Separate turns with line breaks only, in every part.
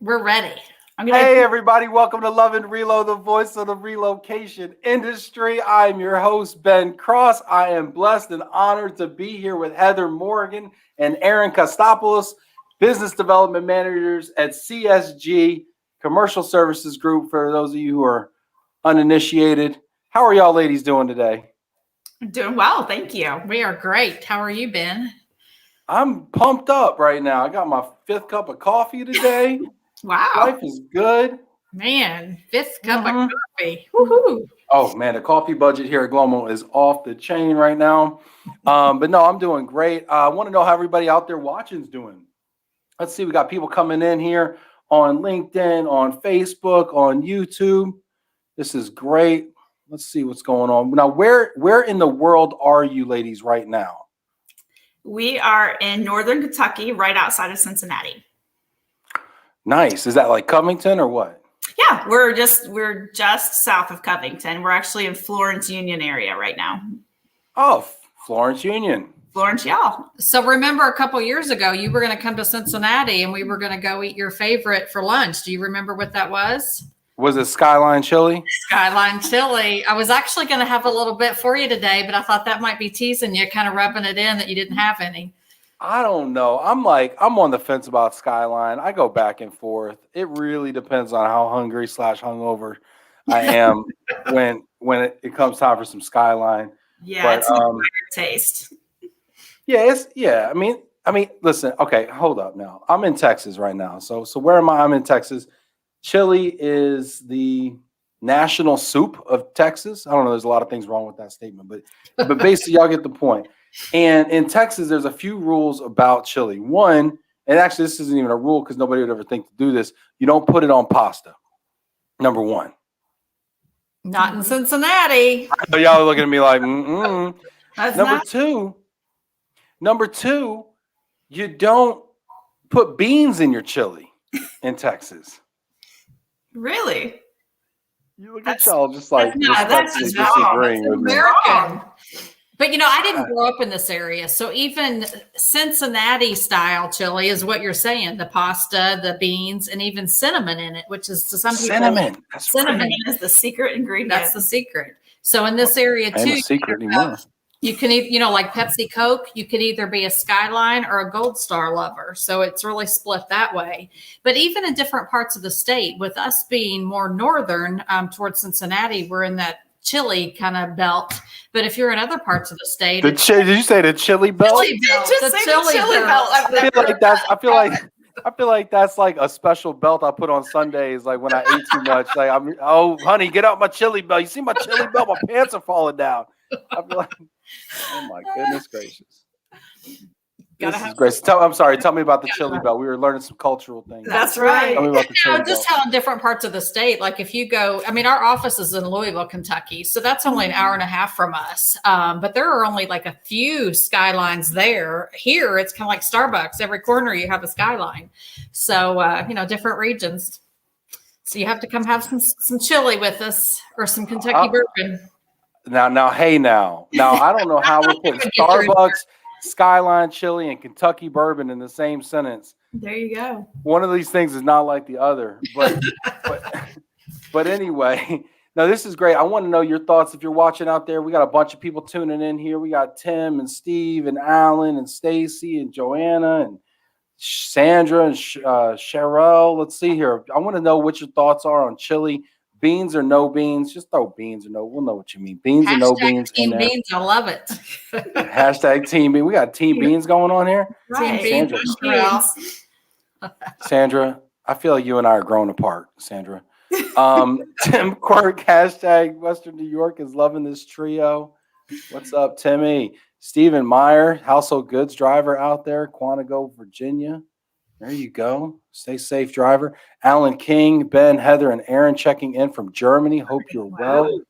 We're ready.
Hey, everybody. Welcome to Love and Relo, the voice of the relocation industry. I'm your host, Ben Cross. I am blessed and honored to be here with Heather Morgan and Erin Kostopoulos, business development managers at CSG, Commercial Services Group, for those of you who are uninitiated. How are y'all ladies doing today?
Doing well, thank you.
We are great. How are you, Ben?
I'm pumped up right now. I got my 5th cup of coffee today.
Wow.
Life is good.
Man, 5th cup of coffee. Woohoo.
Oh, man, the coffee budget here at Glomo is off the chain right now. But no, I'm doing great. I want to know how everybody out there watching is doing. Let's see. We got people coming in here on LinkedIn, on Facebook, on YouTube. This is great. Let's see what's going on. Now, where in the world are you ladies right now?
We are in northern Kentucky, right outside of Cincinnati.
Nice. Is that like Covington or what?
Yeah, we're just south of Covington. We're actually in Florence Union area right now.
Oh, Florence Union.
Florence, y'all.
So remember a couple years ago, you were going to come to Cincinnati and we were going to go eat your favorite for lunch. Do you remember what that was?
Was it Skyline Chili?
Skyline Chili. I was actually going to have a little bit for you today, but I thought that might be teasing you, kind of rubbing it in that you didn't have any.
I don't know. I'm on the fence about Skyline. I go back and forth. It really depends on how hungry / hungover I am when it comes time for some Skyline.
Yeah,
but,
it's an acquired taste.
Yeah. I mean, listen. Okay, hold up now. I'm in Texas right now. So where am I? I'm in Texas. Chili is the national soup of Texas. I don't know. There's a lot of things wrong with that statement, but basically, y'all get the point. And in Texas, there's a few rules about chili. One, and actually this isn't even a rule because nobody would ever think to do this. You don't put it on pasta. Number one.
Not in Cincinnati.
So y'all are looking at me like, Number two, you don't put beans in your chili in Texas.
Really?
You look at y'all just like
that's
disagreeing with me.
American. But, I didn't grow up in this area. So even Cincinnati style chili is what you're saying. The pasta, the beans, and even cinnamon in it, which is to some people.
Cinnamon is the secret ingredient.
That's the secret. So in this area too, you can eat, like Pepsi Coke, you could either be a Skyline or a Gold Star lover. So it's really split that way. But even in different parts of the state, with us being more northern towards Cincinnati, we're in that chili kind of belt. But if you're in other parts of the state,
did you say the chili belt?
Chili belt.
I feel like that's like a special belt I put on Sundays, like when I ate too much. Like oh honey, get out my chili belt. You see my chili belt? My pants are falling down. I feel like, oh my goodness gracious. This is great. I'm sorry. Tell me about the chili belt. We were learning some cultural things.
That's right.
Tell me about the chili belt.
Just how in different parts of the state, like if you go, our office is in Louisville, Kentucky, so that's only an hour and a half from us. But there are only like a few Skylines there. Here, it's kind of like Starbucks. Every corner you have a Skyline. So, different regions. So you have to come have some chili with us or some Kentucky bourbon.
Now, I don't know how we put Starbucks, Skyline chili, and Kentucky bourbon in the same sentence.
There you go.
One of these things is not like the other, but anyway, no, this is great. I want to know your thoughts if you're watching out there. We got a bunch of people tuning in here. We got Tim and Steve and Alan and Stacy and Joanna and Sandra and Cheryl. Let's see here. I want to know what your thoughts are on chili. Beans or no beans? Just throw beans or no. We'll know what you mean. Beans or no beans.
Team beans. I love it.
Hashtag team beans. We got team beans going on here.
Right.
Sandra, I feel like you and I are growing apart, Sandra. Tim Quirk, hashtag Western New York, is loving this trio. What's up, Timmy? Stephen Meyer, household goods driver out there, Quantico, Virginia. There you go. Stay safe, driver. Alan King, Ben, Heather, and Erin checking in from Germany. Hope you're well.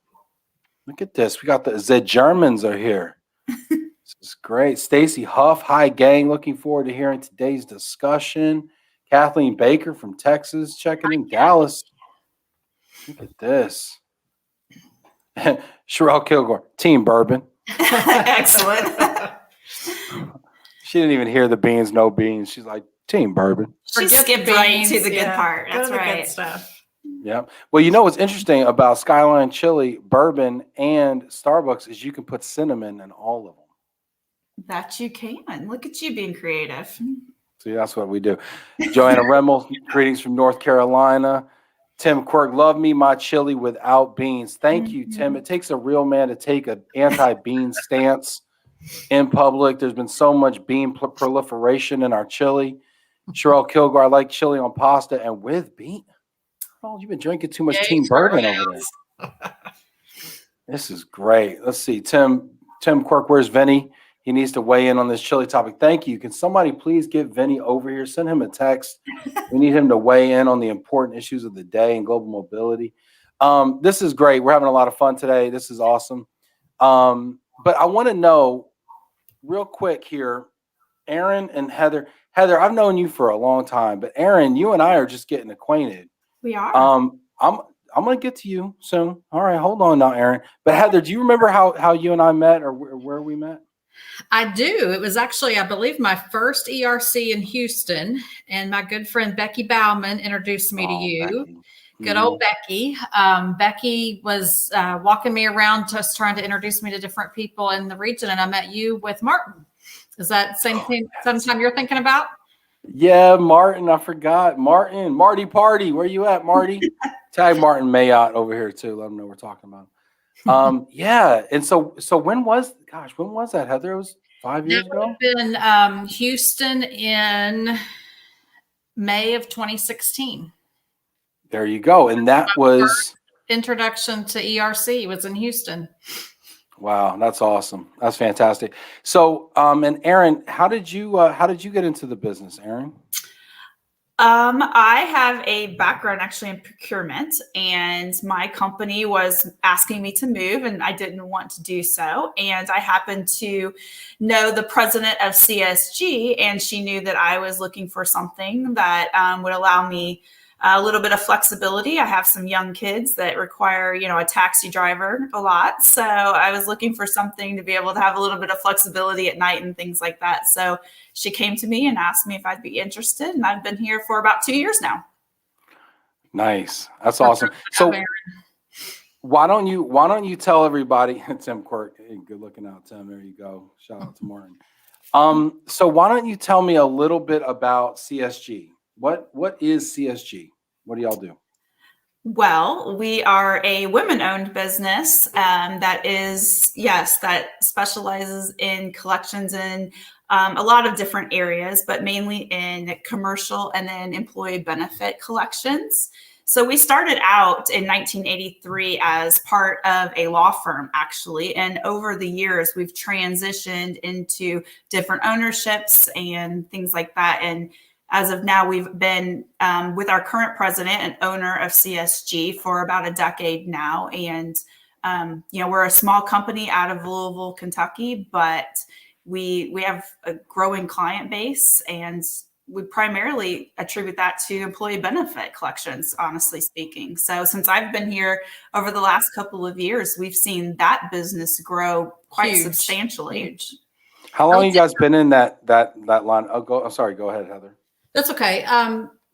Look at this. We got the Germans are here. This is great. Stacy Huff, hi, gang. Looking forward to hearing today's discussion. Kathleen Baker from Texas checking in. Dallas. Look at this. Sherelle Kilgore, Team Bourbon.
Excellent.
She didn't even hear the beans, no beans. She's like, Team Bourbon.
She
Forget
skipped
the
right to
beans,
the good
yeah.
part.
Go to
That's
the good
right.
stuff.
Yeah. Well, you know what's interesting about Skyline Chili, Bourbon, and Starbucks is you can put cinnamon in all of them.
That you can. Look at you being creative.
See, that's what we do. Joanna Remmel, greetings from North Carolina. Tim Quirk, love me my chili without beans. Thank you, Tim. It takes a real man to take an anti-bean stance in public. There's been so much bean proliferation in our chili. Sherelle Kilgore, I like chili on pasta and with bean. Oh, you've been drinking too much Team Bourbon over there. This is great. Let's see. Tim Quirk, where's Vinny? He needs to weigh in on this chili topic. Thank you. Can somebody please get Vinny over here? Send him a text. We need him to weigh in on the important issues of the day and global mobility. This is great. We're having a lot of fun today. This is awesome. But I want to know real quick here, Erin and Heather. Heather, I've known you for a long time, but Erin, you and I are just getting acquainted.
We are.
I'm going to get to you soon. All right, hold on now, Erin. But Heather, do you remember how you and I met or where we met?
I do. It was actually, I believe, my first ERC in Houston, and my good friend Becky Bauman introduced me to you.
Becky.
Good old Becky. Becky was walking me around, just trying to introduce me to different people in the region, and I met you with Martin. Is that same thing? Sometime you're thinking about?
Yeah, Martin. I forgot. Marty Party. Where you at, Marty? Tag Martin Mayotte over here too. Let him know we're talking about him. Yeah. And so when was that, Heather? It was 5 years ago?
It would have been Houston in May of 2016.
There you go. And that was
introduction to ERC was in Houston.
Wow, that's awesome. That's fantastic. So, and Erin, how did you get into the business, Erin?
I have a background actually in procurement, and my company was asking me to move, and I didn't want to do so. And I happened to know the president of CSG, and she knew that I was looking for something that would allow me a little bit of flexibility. I have some young kids that require, a taxi driver a lot. So I was looking for something to be able to have a little bit of flexibility at night and things like that. So she came to me and asked me if I'd be interested. And I've been here for about 2 years now.
Nice. That's awesome. So why don't you tell everybody, Tim Quirk, hey, good looking out, Tim. There you go. Shout out to Martin. So why don't you tell me a little bit about CSG? What is CSG? What do y'all do?
Well, we are a women-owned business that specializes in collections in a lot of different areas, but mainly in commercial and then employee benefit collections. So we started out in 1983 as part of a law firm, actually. And over the years, we've transitioned into different ownerships and things like that. And as of now, we've been with our current president and owner of CSG for about a decade now. And, we're a small company out of Louisville, Kentucky, but we have a growing client base, and we primarily attribute that to employee benefit collections, honestly speaking. So since I've been here over the last couple of years, we've seen that business grow quite substantially.
Huge.
How long you guys been in that line? I'm sorry. Go ahead, Heather.
That's okay.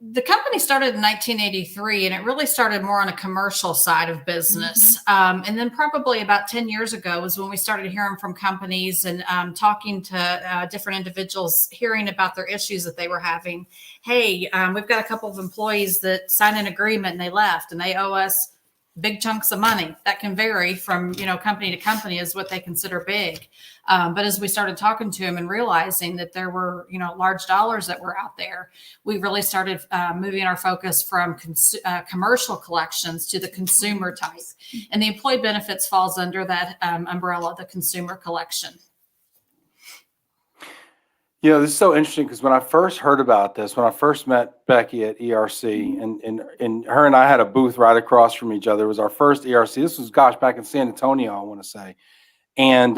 The company started in 1983, and it really started more on a commercial side of business. And then probably about 10 years ago was when we started hearing from companies and talking to different individuals, hearing about their issues that they were having. Hey, we've got a couple of employees that signed an agreement and they left, and they owe us big chunks of money. That can vary from, company to company is what they consider big. But as we started talking to them and realizing that there were, large dollars that were out there, we really started moving our focus from commercial collections to the consumer type. And the employee benefits falls under that umbrella, the consumer collection.
This is so interesting because when I first heard about this, when I first met Becky at ERC, and her and I had a booth right across from each other. It was our first ERC. This was, back in San Antonio, I want to say. And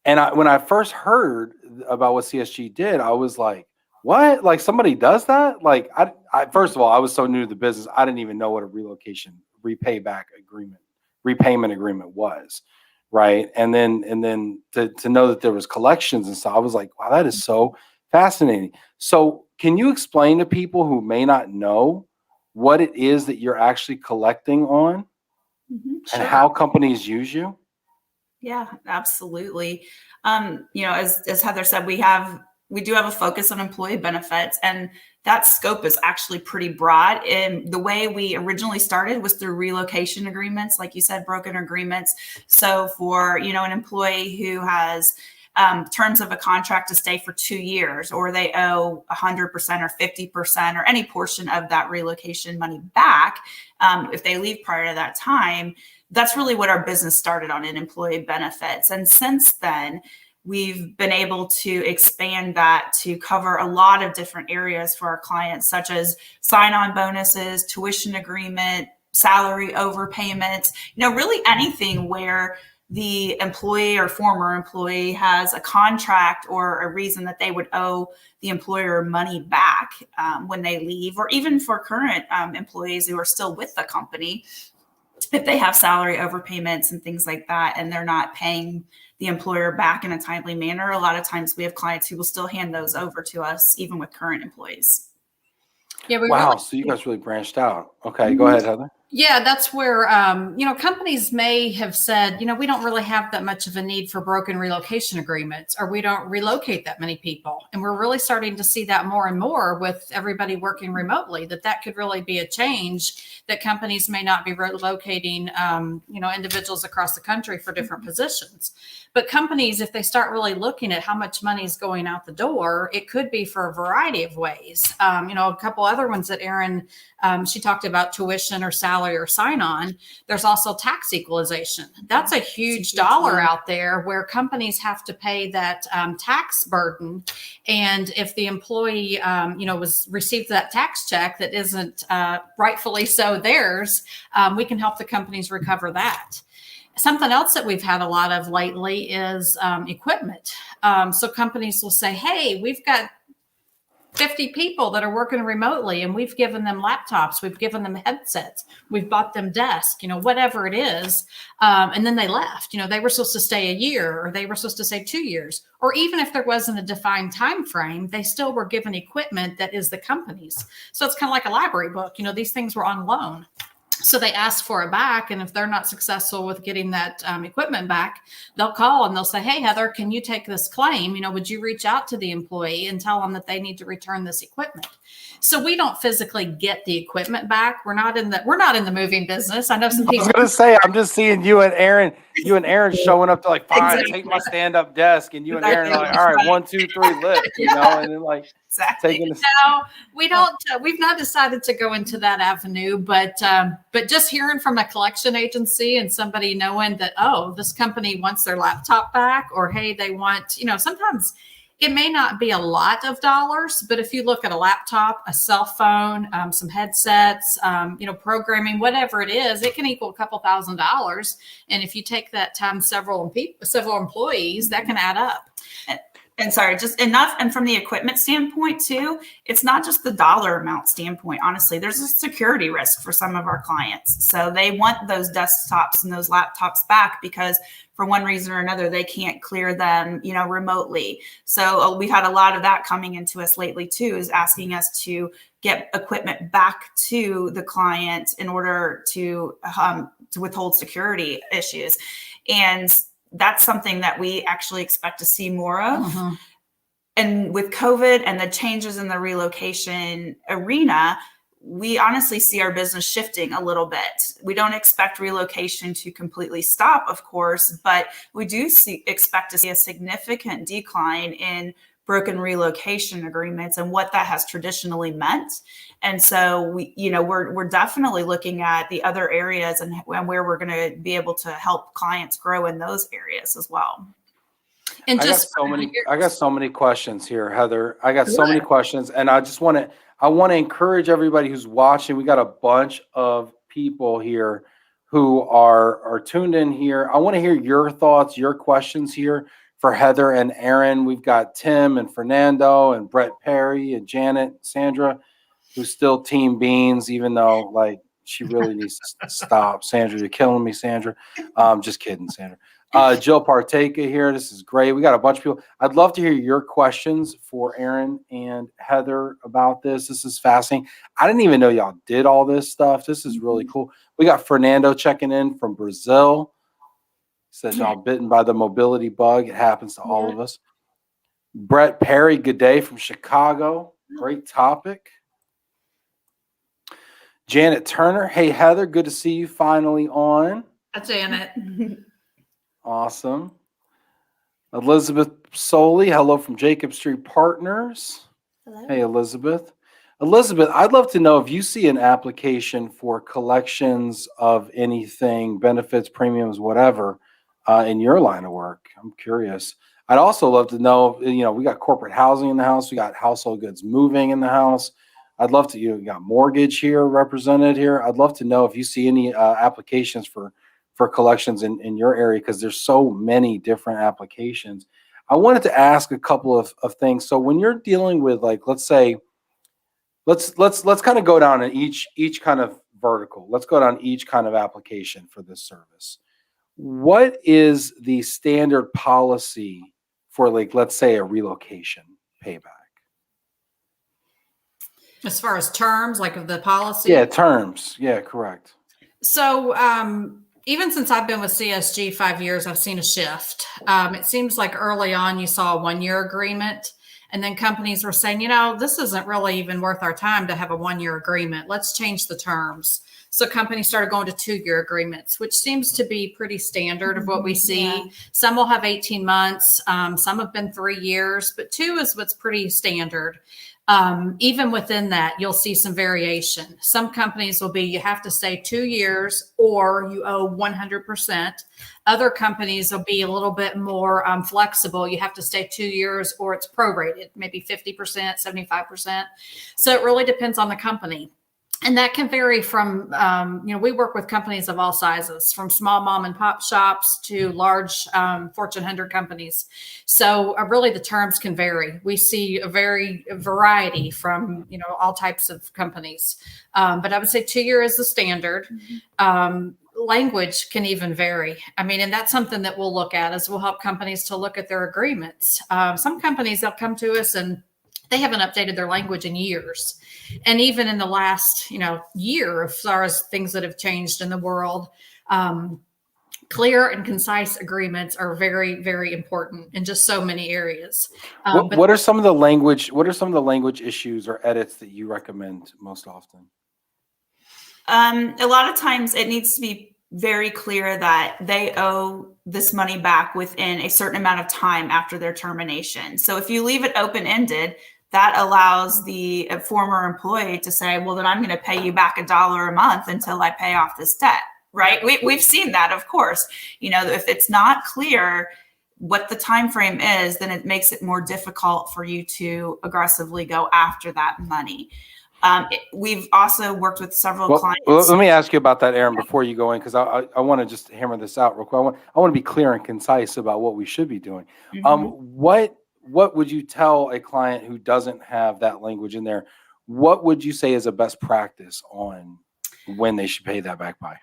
when I first heard about what CSG did, I was like, what? Like, somebody does that? Like, I first of all, I was so new to the business, I didn't even know what a repayment agreement was. Right. And then to know that there was collections and stuff, I was like, wow, that is so Fascinating. So can you explain to people who may not know what it is that you're actually collecting on and
Sure.
how companies use you?
Yeah, absolutely. As Heather said, we do have a focus on employee benefits, and that scope is actually pretty broad. And the way we originally started was through relocation agreements, like you said, broken agreements. So for an employee who has terms of a contract to stay for 2 years, or they owe 100% or 50% or any portion of that relocation money back, if they leave prior to that time, that's really what our business started on, in employee benefits. And since then, we've been able to expand that to cover a lot of different areas for our clients, such as sign-on bonuses, tuition agreement, salary overpayments, really anything where the employee or former employee has a contract or a reason that they would owe the employer money back when they leave, or even for current employees who are still with the company, if they have salary overpayments and things like that, and they're not paying the employer back in a timely manner. A lot of times we have clients who will still hand those over to us, even with current employees.
Yeah,
Wow. So you guys really branched out. Okay. Go ahead, Heather.
Yeah, that's where, companies may have said, we don't really have that much of a need for broken relocation agreements, or we don't relocate that many people. And we're really starting to see that more and more with everybody working remotely, that could really be a change, that companies may not be relocating, individuals across the country for different positions. But companies, if they start really looking at how much money is going out the door, it could be for a variety of ways. A couple other ones that Erin, she talked about, tuition or salary or sign on. There's also tax equalization. That's a huge dollar out there where companies have to pay that tax burden. And if the employee, received that tax check that isn't rightfully so theirs, we can help the companies recover that. Something else that we've had a lot of lately is equipment. So companies will say, hey, we've got 50 people that are working remotely, and we've given them laptops, we've given them headsets, we've bought them desks, whatever it is. And then they left. They were supposed to stay a year, or they were supposed to stay 2 years, or even if there wasn't a defined time frame, they still were given equipment that is the company's. So it's kind of like a library book. These things were on loan. So they ask for it back. And if they're not successful with getting that equipment back, they'll call and they'll say, hey, Heather, can you take this claim? Would you reach out to the employee and tell them that they need to return this equipment? So we don't physically get the equipment back. We're not in the moving business. I know some people.
I was going to say, I'm just seeing you and Erin showing up to like, fine,
Exactly.
take my stand-up desk, and you and Erin are like, all right, 1, 2, 3, lift, and then like taking this.
No, we don't. We've not decided to go into that avenue, but just hearing from a collection agency and somebody knowing that, oh, this company wants their laptop back, or hey, they want, sometimes it may not be a lot of dollars, but if you look at a laptop, a cell phone, some headsets, programming, whatever it is, it can equal a couple $1,000s. And if you take that times several employees, that can add up.
And sorry, just enough. And from the equipment standpoint too, it's not just the dollar amount standpoint. Honestly, there's a security risk for some of our clients. So they want those desktops and those laptops back because for one reason or another, they can't clear them, remotely. So we've had a lot of that coming into us lately too, is asking us to get equipment back to the client in order to withhold security issues. And that's something that we actually expect to see more of.
Uh-huh.
And with COVID and the changes in the relocation arena, we honestly see our business shifting a little bit. We don't expect relocation to completely stop, of course, but we do expect to see a significant decline in broken relocation agreements and what that has traditionally meant. And so we're definitely looking at the other areas and where we're going to be able to help clients grow in those areas as well.
And
I got so many questions here, Heather. I got so many questions, and I want to encourage everybody who's watching. We got a bunch of people here who are tuned in here. I want to hear your thoughts, your questions here for Heather and Erin. We've got Tim and Fernando and Brett Perry and Janet, Sandra, who's still Team Beans, even though like she really needs to stop. Sandra, you're killing me, Sandra. Just kidding, Sandra. Jill Parteka here. This is great. We got a bunch of people. I'd love to hear your questions for Erin and Heather about this. This is fascinating. I didn't even know y'all did all this stuff. This is really cool. We got Fernando checking in from Brazil. Says y'all bitten by the mobility bug. It happens to all of us. Brett Perry, good day from Chicago. Great topic. Janet Turner. Hey, Heather, good to see you finally on.
That's Janet.
Awesome. Elizabeth Soley, hello from Jacob Street Partners.
Hello.
Hey, Elizabeth. Elizabeth, I'd love to know if you see an application for collections of anything, benefits, premiums, whatever, in your line of work. I'm curious. I'd also love to know, we got corporate housing in the house. We got household goods moving in the house. I'd love to, we got mortgage here represented here. I'd love to know if you see any applications for collections in your area, because there's so many different applications. I wanted to ask a couple of things. So when you're dealing with, like, let's say, let's kind of go down in each kind of vertical. Let's go down each kind of application for this service. What is the standard policy for, like, let's say a relocation payback?
As far as terms, like of the policy?
Yeah, terms. Yeah, correct.
So even since I've been with CSG 5 years, I've seen a shift. It seems like early on you saw a 1-year agreement, and then companies were saying, this isn't really even worth our time to have a 1-year agreement. Let's change the terms. So companies started going to 2-year agreements, which seems to be pretty standard of what we see.
Yeah.
Some will have 18 months. Some have been 3 years, but 2 is what's pretty standard. Even within that, you'll see some variation. Some companies will be, you have to stay 2 years or you owe 100%. Other companies will be a little bit more flexible. You have to stay 2 years or it's prorated, maybe 50%, 75%. So it really depends on the company. And that can vary from, we work with companies of all sizes, from small mom and pop shops to large Fortune 100 companies. So really the terms can vary. We see a variety from, all types of companies. But I would say 2 years is the standard. Language can even vary. And that's something that we'll look at, as we'll help companies to look at their agreements. Some companies, they'll come to us and they haven't updated their language in years. And even in the last, year, as far as things that have changed in the world, clear and concise agreements are very, very important in just so many areas.
What are some of the language issues or edits that you recommend most often?
A lot of times it needs to be very clear that they owe this money back within a certain amount of time after their termination. So if you leave it open-ended, that allows the former employee to say, well, then I'm going to pay you back $1 a month until I pay off this debt, right? We've seen that, of course. If it's not clear what the time frame is, then it makes it more difficult for you to aggressively go after that money. We've also worked with several clients.
Well, let me ask you about that, Erin, before you go in, because I want to just hammer this out real quick. I want to be clear and concise about what we should be doing. What would you tell a client who doesn't have that language in there? What would you say is a best practice on when they should pay that back by?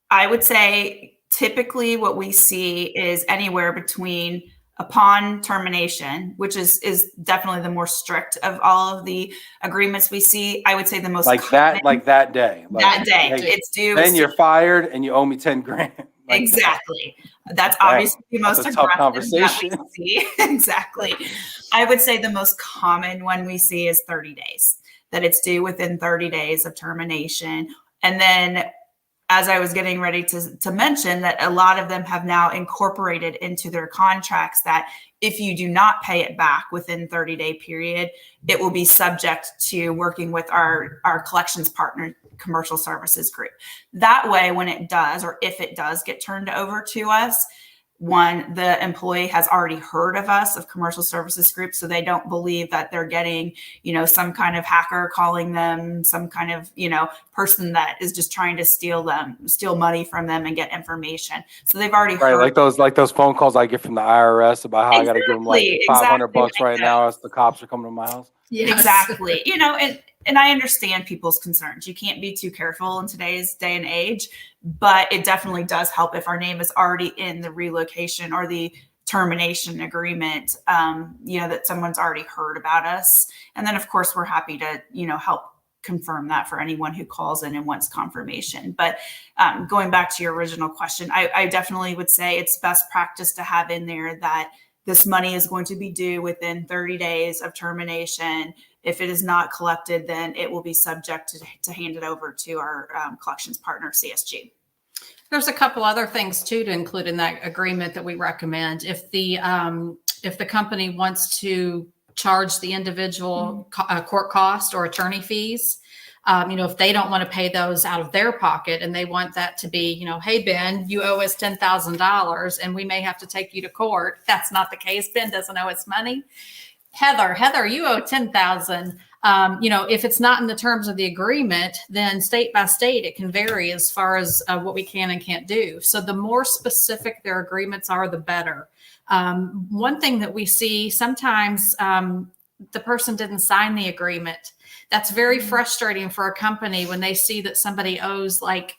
I would say typically what we see is anywhere between upon termination, which is definitely the more strict of all of the agreements we see. I would say the most
that day.
That day,
hey,
it's due.
Then you're fired and you owe me 10 grand.
Exactly. That's obviously the most
That's a tough
aggressive
conversation.
that we see. Exactly. I would say the most common one we see is 30 days, that it's due within 30 days of termination. And then, as I was getting ready to mention, that a lot of them have now incorporated into their contracts that if you do not pay it back within 30-day period, it will be subject to working with our collections partner, commercial services group. That way, when it does, or if it does get turned over to us, one, the employee has already heard of us, of commercial services group, so they don't believe that they're getting, some kind of hacker calling them, some kind of, person that is just trying to steal money from them and get information. So they've already heard.
Like those phone calls I get from the IRS about how I got to give them like $500 right now as the cops are coming to my house.
Yes. Exactly. and I understand people's concerns. You can't be too careful in today's day and age, but it definitely does help if our name is already in the relocation or the termination agreement, that someone's already heard about us. And then of course we're happy to, help confirm that for anyone who calls in and wants confirmation. But going back to your original question, I definitely would say it's best practice to have in there that this money is going to be due within 30 days of termination. If it is not collected, then it will be subject to hand it over to our collections partner, CSG.
There's a couple other things too to include in that agreement that we recommend. If the company wants to charge the individual court cost or attorney fees, if they don't want to pay those out of their pocket and they want that to be, hey, Ben, you owe us $10,000 and we may have to take you to court. That's not the case. Ben doesn't owe us money. Heather, you owe $10,000. If it's not in the terms of the agreement, then state by state, it can vary as far as what we can and can't do. So the more specific their agreements are, the better. One thing that we see sometimes, the person didn't sign the agreement. That's very frustrating for a company when they see that somebody owes like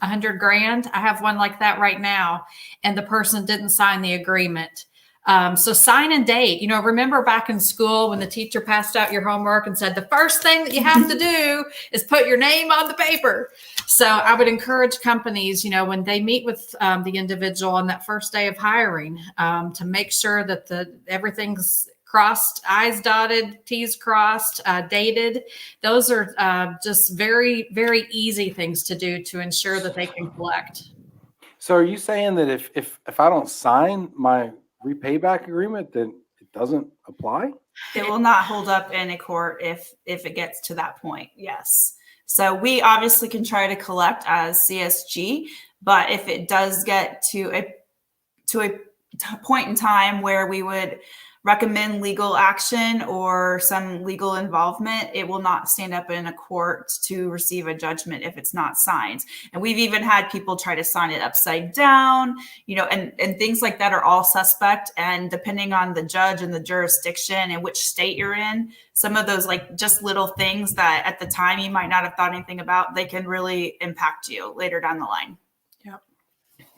$100,000. I have one like that right now, and the person didn't sign the agreement. So sign and date. Remember back in school when the teacher passed out your homework and said the first thing that you have to do is put your name on the paper. So I would encourage companies, when they meet with the individual on that first day of hiring, to make sure that everything's crossed, I's dotted, T's crossed, dated. Those are just very, very easy things to do to ensure that they can collect.
So are you saying that if I don't sign my repayback agreement, then it doesn't apply?
It will not hold up in a court if it gets to that point. Yes. So we obviously can try to collect as CSG, but if it does get to a point in time where we would recommend legal action or some legal involvement, it will not stand up in a court to receive a judgment if it's not signed. And we've even had people try to sign it upside down, and things like that are all suspect. And depending on the judge and the jurisdiction and which state you're in, some of those like just little things that at the time you might not have thought anything about, they can really impact you later down the line.
Yep.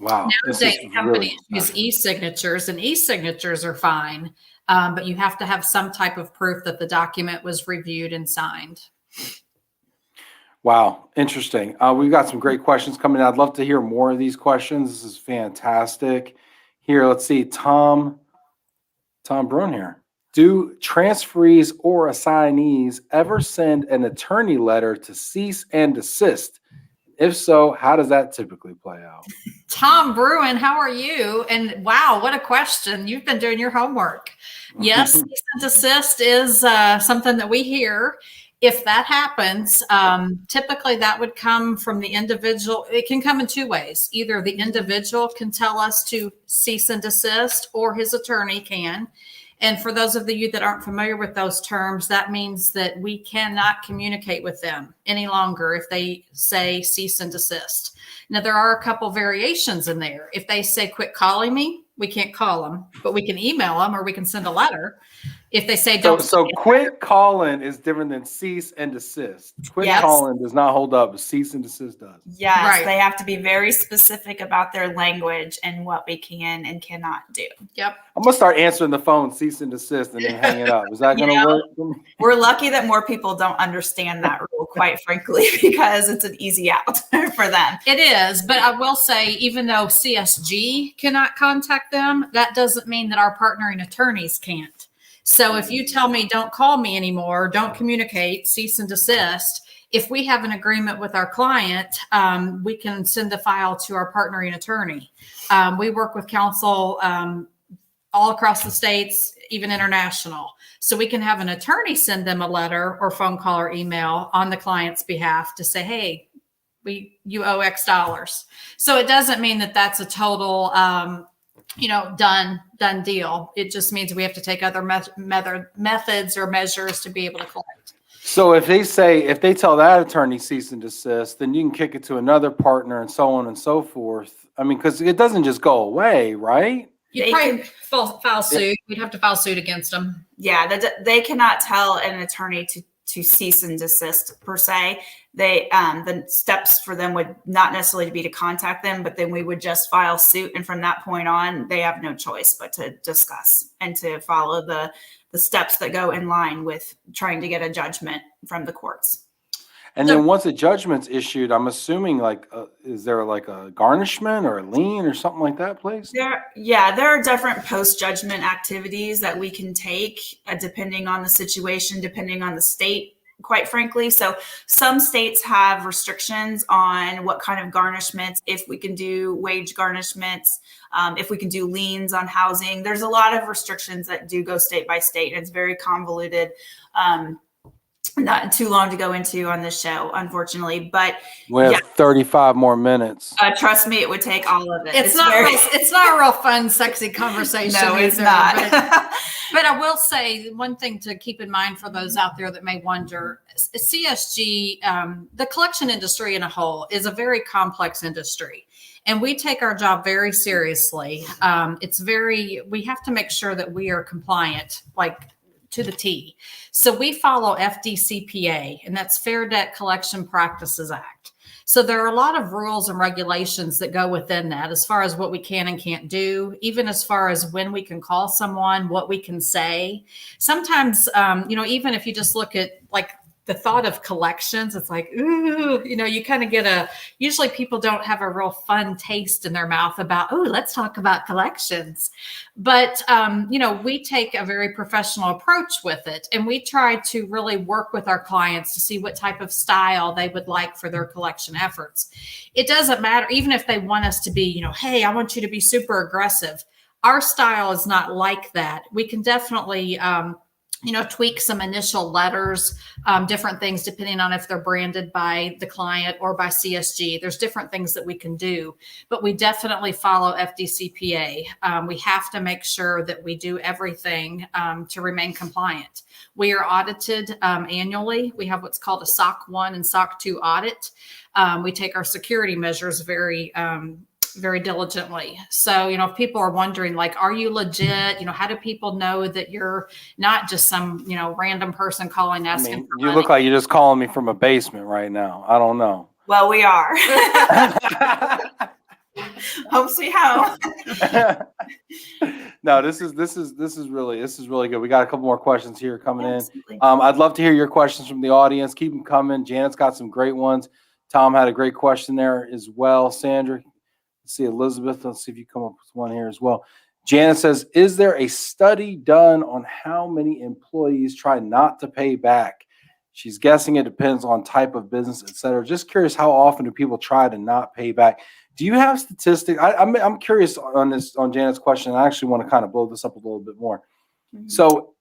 Wow.
Nowadays, companies use e-signatures, and e-signatures are fine. But you have to have some type of proof that the document was reviewed and signed.
Wow. Interesting. We've got some great questions coming in. I'd love to hear more of these questions. This is fantastic. Here, let's see. Tom Brun here. Do transferees or assignees ever send an attorney letter to cease and desist? If so, how does that typically play out?
Tom Bruin, how are you? And wow, what a question. You've been doing your homework. Yes, cease and desist is something that we hear. If that happens, typically that would come from the individual. It can come in two ways. Either the individual can tell us to cease and desist, or his attorney can. And for those of you that aren't familiar with those terms, that means that we cannot communicate with them any longer if they say cease and desist. Now, there are a couple variations in there. If they say, quit calling me, we can't call them, but we can email them or we can send a letter. If they say don't.
So quit calling is different than cease and desist. Quit calling does not hold up, but cease and desist does.
Yes,
right.
They have to be very specific about their language and what we can and cannot do.
Yep.
I'm going to start answering the phone, cease and desist, and then hang it up. Is that going to work?
We're lucky that more people don't understand that rule, quite frankly, because it's an easy out for them.
It is, but I will say, even though CSG cannot contact them, that doesn't mean that our partnering attorneys can't. So if you tell me, don't call me anymore, don't communicate, cease and desist, if we have an agreement with our client, we can send the file to our partnering attorney. We work with counsel all across the states, even international. So we can have an attorney send them a letter or phone call or email on the client's behalf to say, hey, you owe X dollars. So it doesn't mean that that's a total done deal. It just means we have to take other methods or measures to be able to collect.
So if they tell that attorney cease and desist, then you can kick it to another partner and so on and so forth. I mean, because it doesn't just go away, right?
You'd probably file suit. We'd have to file suit against them.
Yeah, they cannot tell an attorney to cease and desist per se. They the steps for them would not necessarily be to contact them, but then we would just file suit, and from that point on, they have no choice but to discuss and to follow the steps that go in line with trying to get a judgment from the courts.
And then once a judgment's issued, I'm assuming like, is there like a garnishment or a lien or something like that, please?
There are different post-judgment activities that we can take depending on the situation, depending on the state, quite frankly. So some states have restrictions on what kind of garnishments, if we can do wage garnishments, if we can do liens on housing. There's a lot of restrictions that do go state by state, and it's very convoluted. Not too long to go into on this show, unfortunately, but
we have 35 more minutes.
Trust me, it would take all of it.
It's not a real fun, sexy conversation.
No, it's
either,
not.
But I will say one thing to keep in mind for those out there that may wonder, CSG, the collection industry in a whole is a very complex industry. And we take our job very seriously. We have to make sure that we are compliant, like to the T. So we follow FDCPA, and that's Fair Debt Collection Practices Act. So there are a lot of rules and regulations that go within that as far as what we can and can't do, even as far as when we can call someone, what we can say. Sometimes, even if you just look at like the thought of collections, it's like, ooh, you kind of usually people don't have a real fun taste in their mouth about, oh, let's talk about collections. But, we take a very professional approach with it. And we try to really work with our clients to see what type of style they would like for their collection efforts. It doesn't matter, even if they want us to be, hey, I want you to be super aggressive. Our style is not like that. We can definitely, tweak some initial letters, different things depending on if they're branded by the client or by CSG. There's different things that we can do, but we definitely follow FDCPA. We have to make sure that we do everything to remain compliant. We are audited annually. We have what's called a SOC 1 and SOC 2 audit. We take our security measures very diligently. So, if people are wondering, like, are you legit? How do people know that you're not just some, random person calling asking for
you
money?
look like you're just calling me from a basement right now. I don't know.
Well, we are. Home sweet home.
No, this is really good. We got a couple more questions here coming
Absolutely.
in. I'd love to hear your questions from the audience. Keep them coming. Janet's got some great ones. Tom had a great question there as well. Sandra, let's see, Elizabeth, let's see if you come up with one here as well. Janet says, is there a study done on how many employees try not to pay back? She's guessing it depends on type of business, et cetera. Just curious, how often do people try to not pay back? Do you have statistics? I'm curious on Janet's question. I actually want to kind of blow this up a little bit more. Mm-hmm. So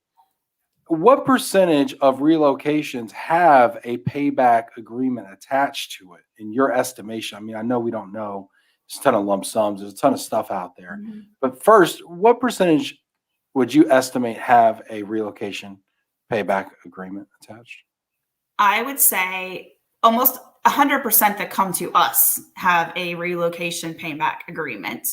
what percentage of relocations have a payback agreement attached to it in your estimation? I mean, I know we don't know. There's a ton of lump sums. There's a ton of stuff out there. Mm-hmm. But first, what percentage would you estimate have a relocation payback agreement attached?
I would say almost 100% that come to us have a relocation payback agreement.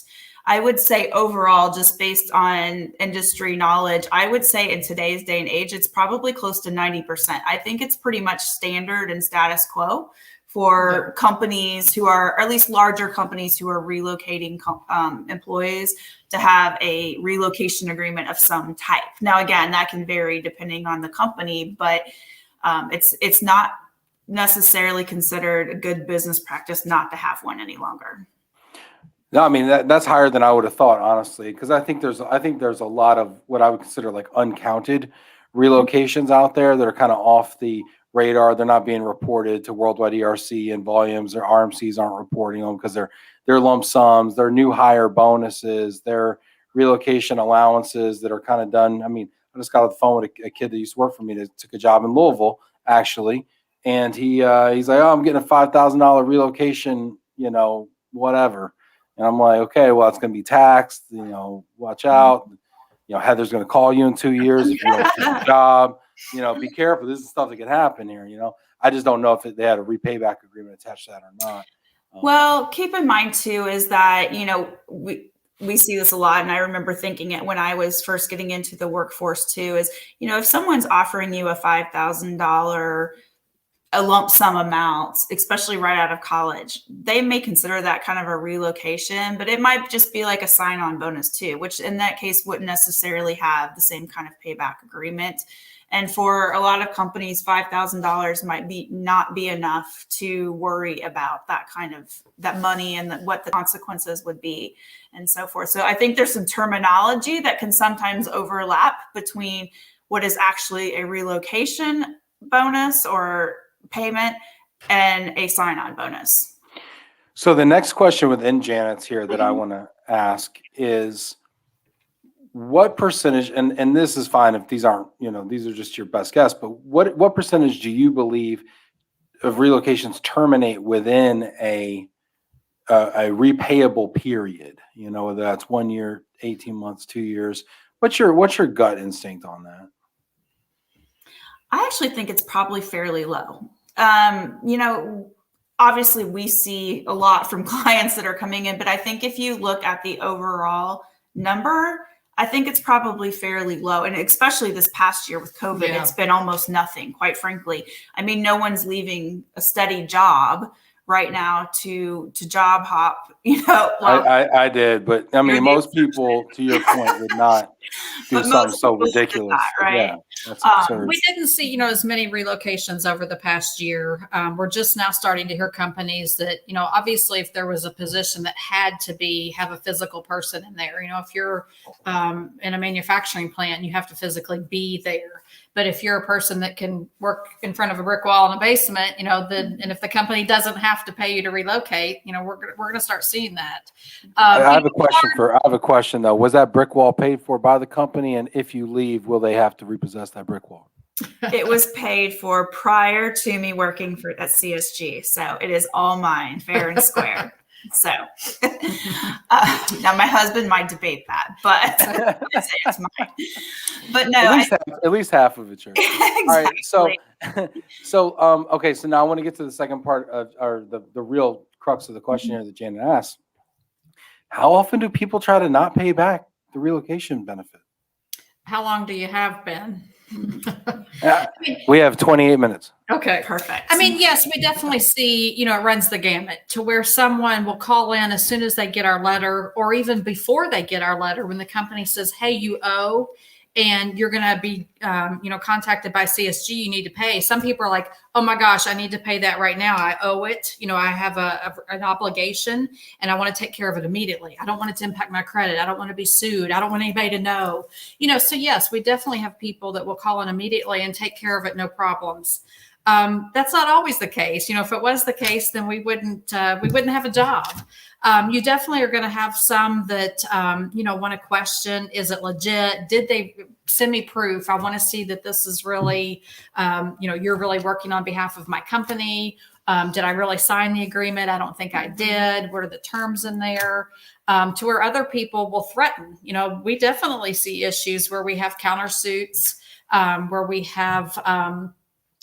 I would say overall, just based on industry knowledge, I would say in today's day and age, it's probably close to 90%. I think it's pretty much standard and status quo for companies who are, or at least larger companies who are relocating employees to have a relocation agreement of some type. Now, again, that can vary depending on the company, but it's not necessarily considered a good business practice not to have one any longer.
No, I mean, that's higher than I would have thought, honestly, because I think there's a lot of what I would consider like uncounted relocations out there that are kind of off the radar. They're not being reported to worldwide ERC and volumes. Their RMCs aren't reporting them because they're lump sums, they're new hire bonuses, they're relocation allowances that are kind of done. I mean, I just got off the phone with a kid that used to work for me that took a job in Louisville, actually. And he's like, oh, I'm getting a $5,000 relocation, whatever. And I'm like, okay, well, it's going to be taxed, watch out. Heather's going to call you in 2 years if you don't get a job. Be careful. This is stuff that could happen here. I just don't know if they had a repayback agreement attached to that or not.
Well, keep in mind too, is that, we see this a lot. And I remember thinking it when I was first getting into the workforce too, is, if someone's offering you a $5,000 a lump sum amount, especially right out of college, they may consider that kind of a relocation, but it might just be like a sign-on bonus too, which in that case wouldn't necessarily have the same kind of payback agreement. And for a lot of companies, $5,000 might not be enough to worry about that money and what the consequences would be and so forth. So I think there's some terminology that can sometimes overlap between what is actually a relocation bonus or payment and a sign-on bonus.
So the next question within Janet's here that I want to ask is, what percentage, and this is fine if these aren't, these are just your best guess, but what percentage do you believe of relocations terminate within a repayable period? Whether that's 1 year, 18 months, 2 years. What's your gut instinct on that?
I actually think it's probably fairly low. Obviously we see a lot from clients that are coming in, but I think if you look at the overall number, I think it's probably fairly low. And especially this past year with COVID, It's been almost nothing, quite frankly. I mean, no one's leaving a steady job right now to job hop,
I did, but I mean, most people, to your point, would not do something so ridiculous.
That, right?
Yeah, that's absurd.
We didn't see, as many relocations over the past year. We're just now starting to hear companies that, obviously if there was a position that had to have a physical person in there, if you're in a manufacturing plant, you have to physically be there. But if you're a person that can work in front of a brick wall in a basement, and if the company doesn't have to pay you to relocate, we're going to start seeing that.
I have a question though. Was that brick wall paid for by the company? And if you leave, will they have to repossess that brick wall?
It was paid for prior to me working at CSG. So it is all mine, fair and square. So now my husband might debate that, but it's mine. But no,
at least half of it's yours.
Exactly.
All right. So okay. So now I want to get to the second part or the real crux of the question here that Janet asked. How often do people try to not pay back the relocation benefit?
How long do you have, Ben?
We have 28 minutes.
Okay,
perfect.
I mean, yes, we definitely see, it runs the gamut to where someone will call in as soon as they get our letter, or even before they get our letter, when the company says, hey, you owe, and you're going to be, contacted by CSG, you need to pay. Some people are like, oh my gosh, I need to pay that right now. I owe it. I have an obligation and I want to take care of it immediately. I don't want it to impact my credit. I don't want to be sued. I don't want anybody to know, so yes, we definitely have people that will call in immediately and take care of it. No problems. That's not always the case. If it was the case, then we wouldn't have a job. You definitely are going to have some that, want to question, is it legit? Did they send me proof? I want to see that this is really, you're really working on behalf of my company. Did I really sign the agreement? I don't think I did. What are the terms in there? To where other people will threaten. We definitely see issues where we have countersuits, where we have,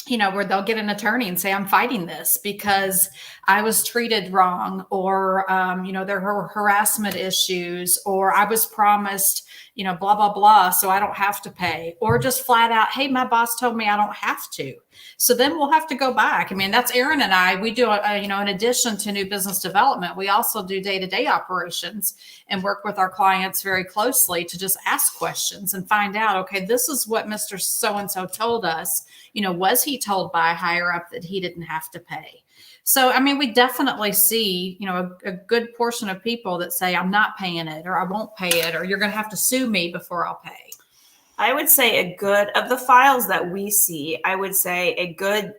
where they'll get an attorney and say, I'm fighting this because I was treated wrong, or, there were harassment issues, or I was promised, blah, blah, blah, so I don't have to pay, or just flat out, hey, my boss told me I don't have to. So then we'll have to go back. I mean, that's Erin and I, we do, in addition to new business development, we also do day-to-day operations and work with our clients very closely to just ask questions and find out, okay, this is what Mr. So-and-so told us. Was he told by a higher up that he didn't have to pay? So, I mean, we definitely see, a good portion of people that say, I'm not paying it, or I won't pay it, or you're going to have to sue me before I'll pay.
I would say a good, of the files that we see, I would say a good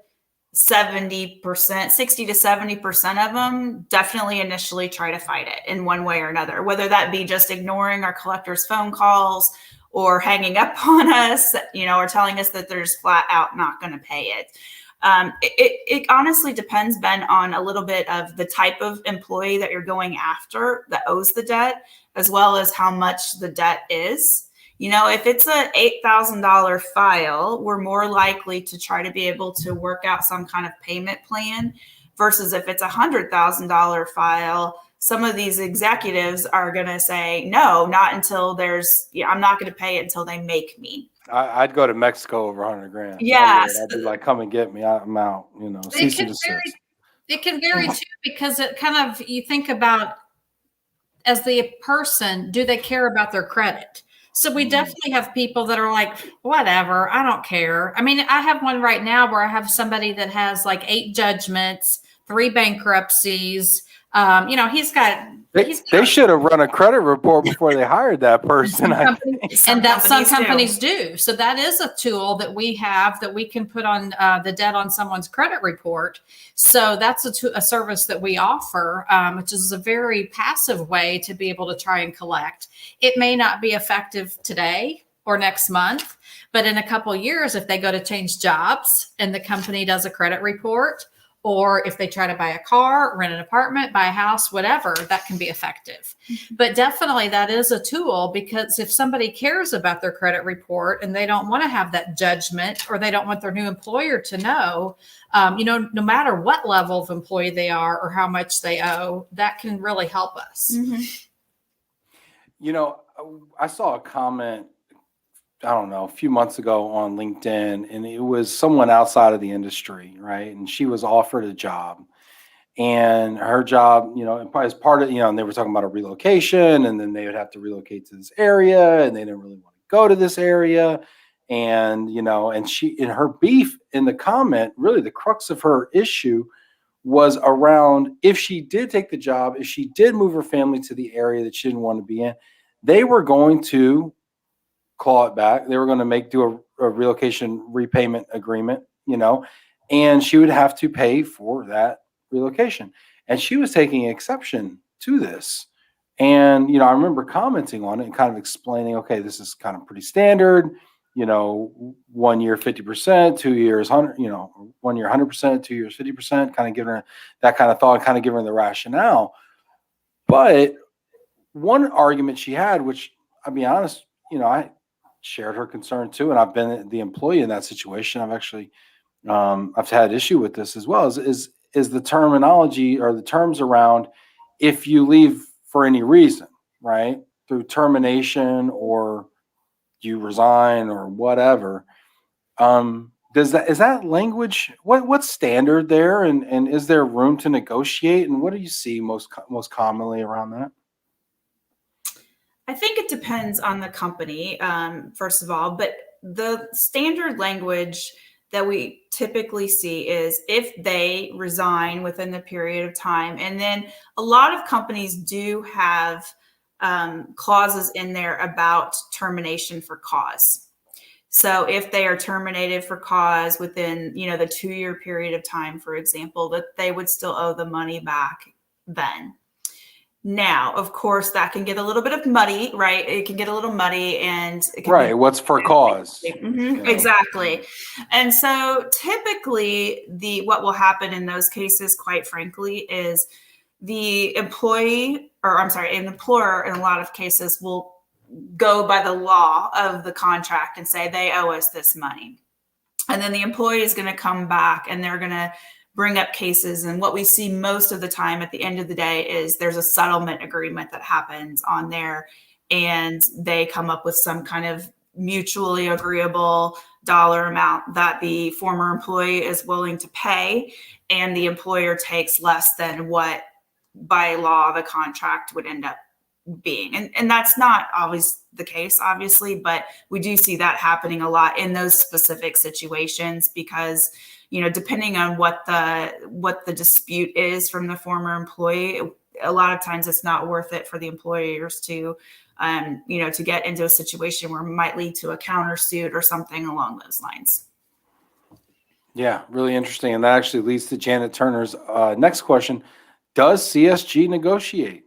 70%, 60 to 70% of them definitely initially try to fight it in one way or another, whether that be just ignoring our collectors' phone calls or hanging up on us, or telling us that there's flat out not going to pay it. It honestly depends, Ben, on a little bit of the type of employee that you're going after that owes the debt, as well as how much the debt is. If it's a $8,000 file, we're more likely to try to be able to work out some kind of payment plan versus if it's a $100,000 file, some of these executives are going to say, no, not until I'm not going to pay it until they make me.
I'd go to Mexico over 100 grand.
Yes.
I'd be like, come and get me. I'm out, cease and desist.
It can vary too, because it kind of, you think about, as the person, do they care about their credit? So we definitely have people that are like, whatever, I don't care. I mean, I have one right now where I have somebody that has like 8 judgments, 3 bankruptcies. They
should have run a credit report before they hired that person.
And that some companies do. So that is a tool that we have that we can put on the debt on someone's credit report. So that's a service that we offer, which is a very passive way to be able to try and collect. It may not be effective today or next month, but in a couple of years, if they go to change jobs and the company does a credit report, or if they try to buy a car, rent an apartment, buy a house, whatever, that can be effective. But definitely that is a tool, because if somebody cares about their credit report and they don't want to have that judgment, or they don't want their new employer to know, no matter what level of employee they are or how much they owe, that can really help us.
I saw a comment, I don't know, a few months ago on LinkedIn, and it was someone outside of the industry, right? And she was offered a job, and her job, as part of, and they were talking about a relocation, and then they would have to relocate to this area, and they didn't really want to go to this area. And, and she, in her beef in the comment, really the crux of her issue was around, if she did take the job, if she did move her family to the area that she didn't want to be in, they were going to claw it back. They were going to do a relocation repayment agreement, and she would have to pay for that relocation. And she was taking exception to this. And, I remember commenting on it and kind of explaining, okay, this is kind of pretty standard, 1 year, 50%, 2 years, 100, 1 year, 100%, 2 years, 50%, kind of giving her that kind of thought, kind of giving her the rationale. But one argument she had, which I'll be honest, I shared her concern too, and I've been the employee in that situation. I've actually, I've had issue with this as well. Is the terminology or the terms around if you leave for any reason, right, through termination or you resign or whatever. Is that language? What's standard there, and is there room to negotiate? And what do you see most commonly around that?
I think it depends on the company, first of all, but the standard language that we typically see is if they resign within the period of time. And then a lot of companies do have clauses in there about termination for cause. So if they are terminated for cause within, the 2-year period of time, for example, that they would still owe the money back then. Now, of course, that can get a little bit of muddy, right? It can get a little muddy, and it can
what's for cause?
Exactly. And so typically what will happen in those cases, quite frankly, is the employee, an employer in a lot of cases will go by the law of the contract and say they owe us this money. And then the employee is going to come back and they're going to bring up cases. And what we see most of the time at the end of the day is there's a settlement agreement that happens on there, and they come up with some kind of mutually agreeable dollar amount that the former employee is willing to pay, and the employer takes less than what by law the contract would end up being. And that's not always the case, obviously, but we do see that happening a lot in those specific situations, because depending on what the dispute is from the former employee, a lot of times it's not worth it for the employers to to get into a situation where it might lead to a countersuit or something along those lines.
Yeah, really interesting. And that actually leads to Janet Turner's next question. Does CSG negotiate?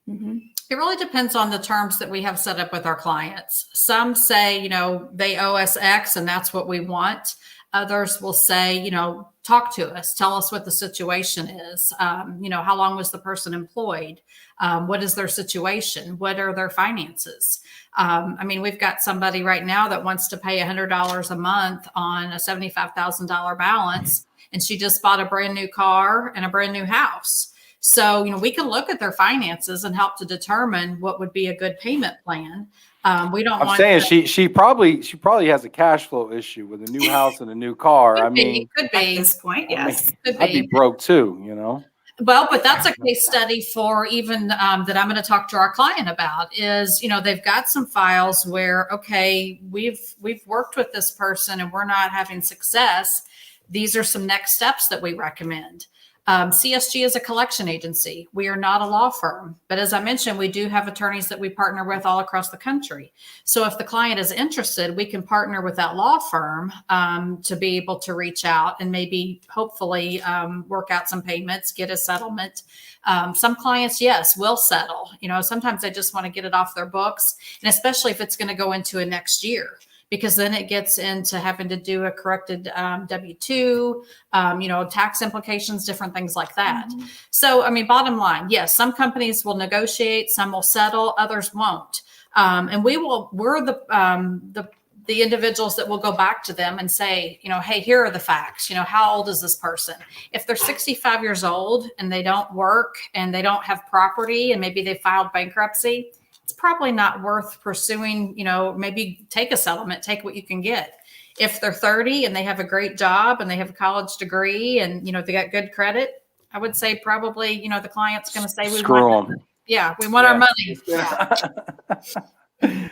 Mm-hmm.
It really depends on the terms that we have set up with our clients. Some say, they owe us X and that's what we want. Others will say, talk to us, tell us what the situation is. How long was the person employed? What is their situation? What are their finances? We've got somebody right now that wants to pay $100 a month on a $75,000 balance, and she just bought a brand new car and a brand new house. So, we can look at their finances and help to determine what would be a good payment plan. We don't
I'm
want
saying
to,
she probably has a cash flow issue with a new house and a new car. I mean,
could
At
be,
this point, yes.
could
I'd be
be.
broke too.
Well, but that's a case study for even that I'm going to talk to our client about is, they've got some files where, okay, we've worked with this person and we're not having success. These are some next steps that we recommend. CSG is a collection agency. We are not a law firm, but as I mentioned, we do have attorneys that we partner with all across the country. So if the client is interested, we can partner with that law firm to be able to reach out and maybe hopefully work out some payments, get a settlement. Some clients, yes, will settle. Sometimes they just want to get it off their books, and especially if it's going to go into a next year, because then it gets into having to do a corrected W-2, tax implications, different things like that. Mm-hmm. So, bottom line, yes, some companies will negotiate, some will settle, others won't. And we're the individuals that will go back to them and say, hey, here are the facts. How old is this person? If they're 65 years old and they don't work and they don't have property and maybe they filed bankruptcy, it's probably not worth pursuing, maybe take a settlement, take what you can get. If they're 30 and they have a great job and they have a college degree and, they got good credit, I would say probably, the client's going to say, we want our money.
Yeah.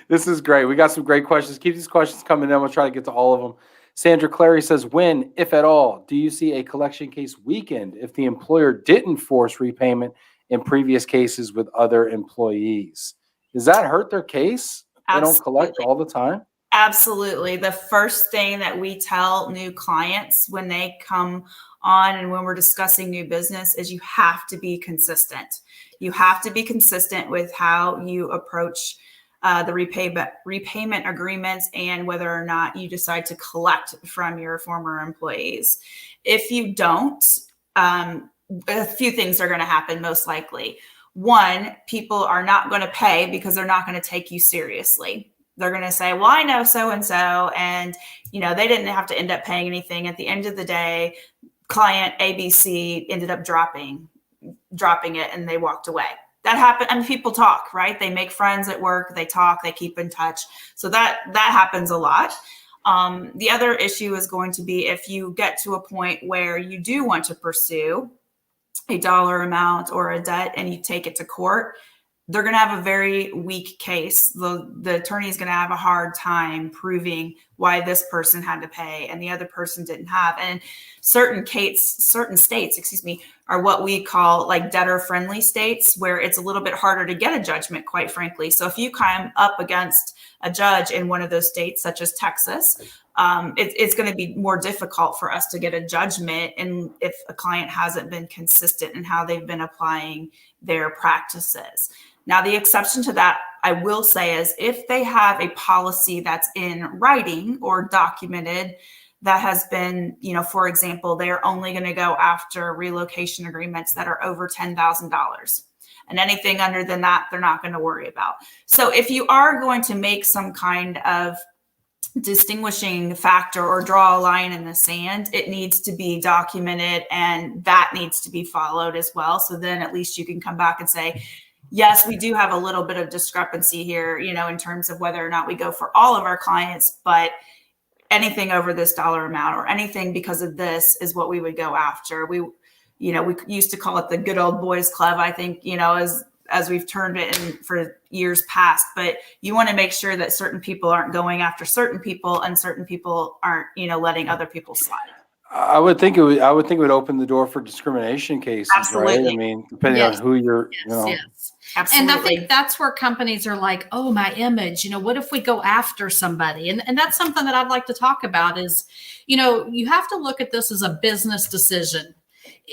This is great. We got some great questions. Keep these questions coming in. We'll try to get to all of them. Sandra Clary says, when, if at all, do you see a collection case weakened if the employer didn't force repayment in previous cases with other employees? Does that hurt their case? They don't collect all the time?
Absolutely. The first thing that we tell new clients when they come on and when we're discussing new business is you have to be consistent. You have to be consistent with how you approach the repayment agreements and whether or not you decide to collect from your former employees. If you don't, a few things are going to happen most likely. One, people are not going to pay because they're not going to take you seriously. They're going to say, well, I know so-and-so, and, they didn't have to end up paying anything. At the end of the day, client ABC ended up dropping it and they walked away. That happened. And people talk, right? They make friends at work, they talk, they keep in touch. So that happens a lot. The other issue is going to be if you get to a point where you do want to pursue a dollar amount or a debt and you take it to court, they're going to have a very weak case. The attorney is going to have a hard time proving why this person had to pay and the other person didn't have. And certain states, are what we call like debtor-friendly states, where it's a little bit harder to get a judgment, quite frankly. So if you come up against a judge in one of those states, such as Texas, it's going to be more difficult for us to get a judgment, and if a client hasn't been consistent in how they've been applying their practices. Now, the exception to that, I will say, is if they have a policy that's in writing or documented that has been, for example, they're only going to go after relocation agreements that are over $10,000. And anything under than that, they're not going to worry about. So if you are going to make some kind of distinguishing factor or draw a line in the sand, it needs to be documented and that needs to be followed as well. So then at least you can come back and say, yes, we do have a little bit of discrepancy here, in terms of whether or not we go for all of our clients, but anything over this dollar amount or anything because of this is what we would go after. We used to call it the good old boys club, I think, as we've turned it in for years past, but you want to make sure that certain people aren't going after certain people and certain people aren't, letting other people slide.
I would think it would open the door for discrimination cases,
Absolutely.
right? Depending on who you're,
Yes.
Absolutely.
And I think that's where companies are like, oh, my image, what if we go after somebody? And that's something that I'd like to talk about is, you have to look at this as a business decision.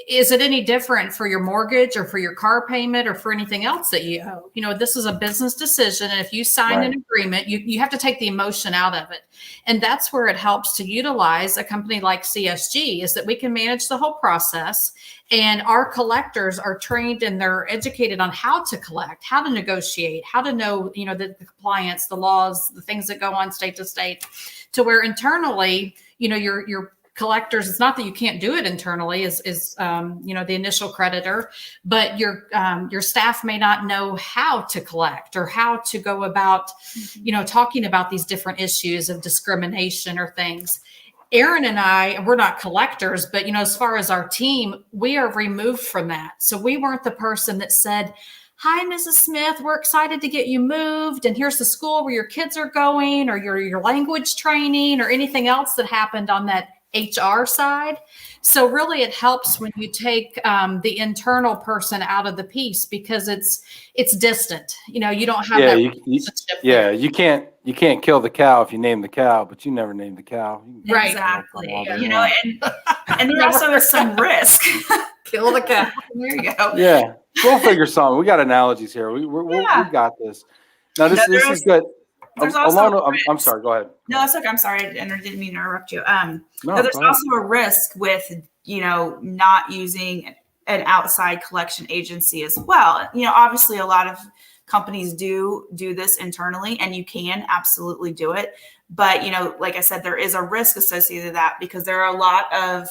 Is it any different for your mortgage or for your car payment or for anything else that you owe? This is a business decision. And if you sign an agreement, you have to take the emotion out of it. And that's where it helps to utilize a company like CSG, is that we can manage the whole process. And our collectors are trained and they're educated on how to collect, how to negotiate, how to know, the compliance, the laws, the things that go on state to state, to where internally, your collectors, it's not that you can't do it internally is the initial creditor, but your staff may not know how to collect or how to go about, talking about these different issues of discrimination or things. Erin and I, we're not collectors, but as far as our team, we are removed from that. So we weren't the person that said, "Hi, Mrs. Smith, we're excited to get you moved, and here's the school where your kids are going," or your language training or anything else that happened on that HR side. So really it helps when you take the internal person out of the piece, because it's distant. You don't have that relationship there.
You can't kill the cow if you name the cow, but you never name the cow.
Right.
Exactly. And there also is some risk.
Kill the cow.
There you go.
Yeah, we'll figure something. We got analogies here. We got this. Now this is good.
There's also
I'm sorry. Go ahead.
No, that's okay. I'm sorry. I didn't mean to interrupt you.
No,
there's also a risk with not using an outside collection agency as well. Obviously, a lot of companies do this internally, and you can absolutely do it. But like I said, there is a risk associated with that, because there are a lot of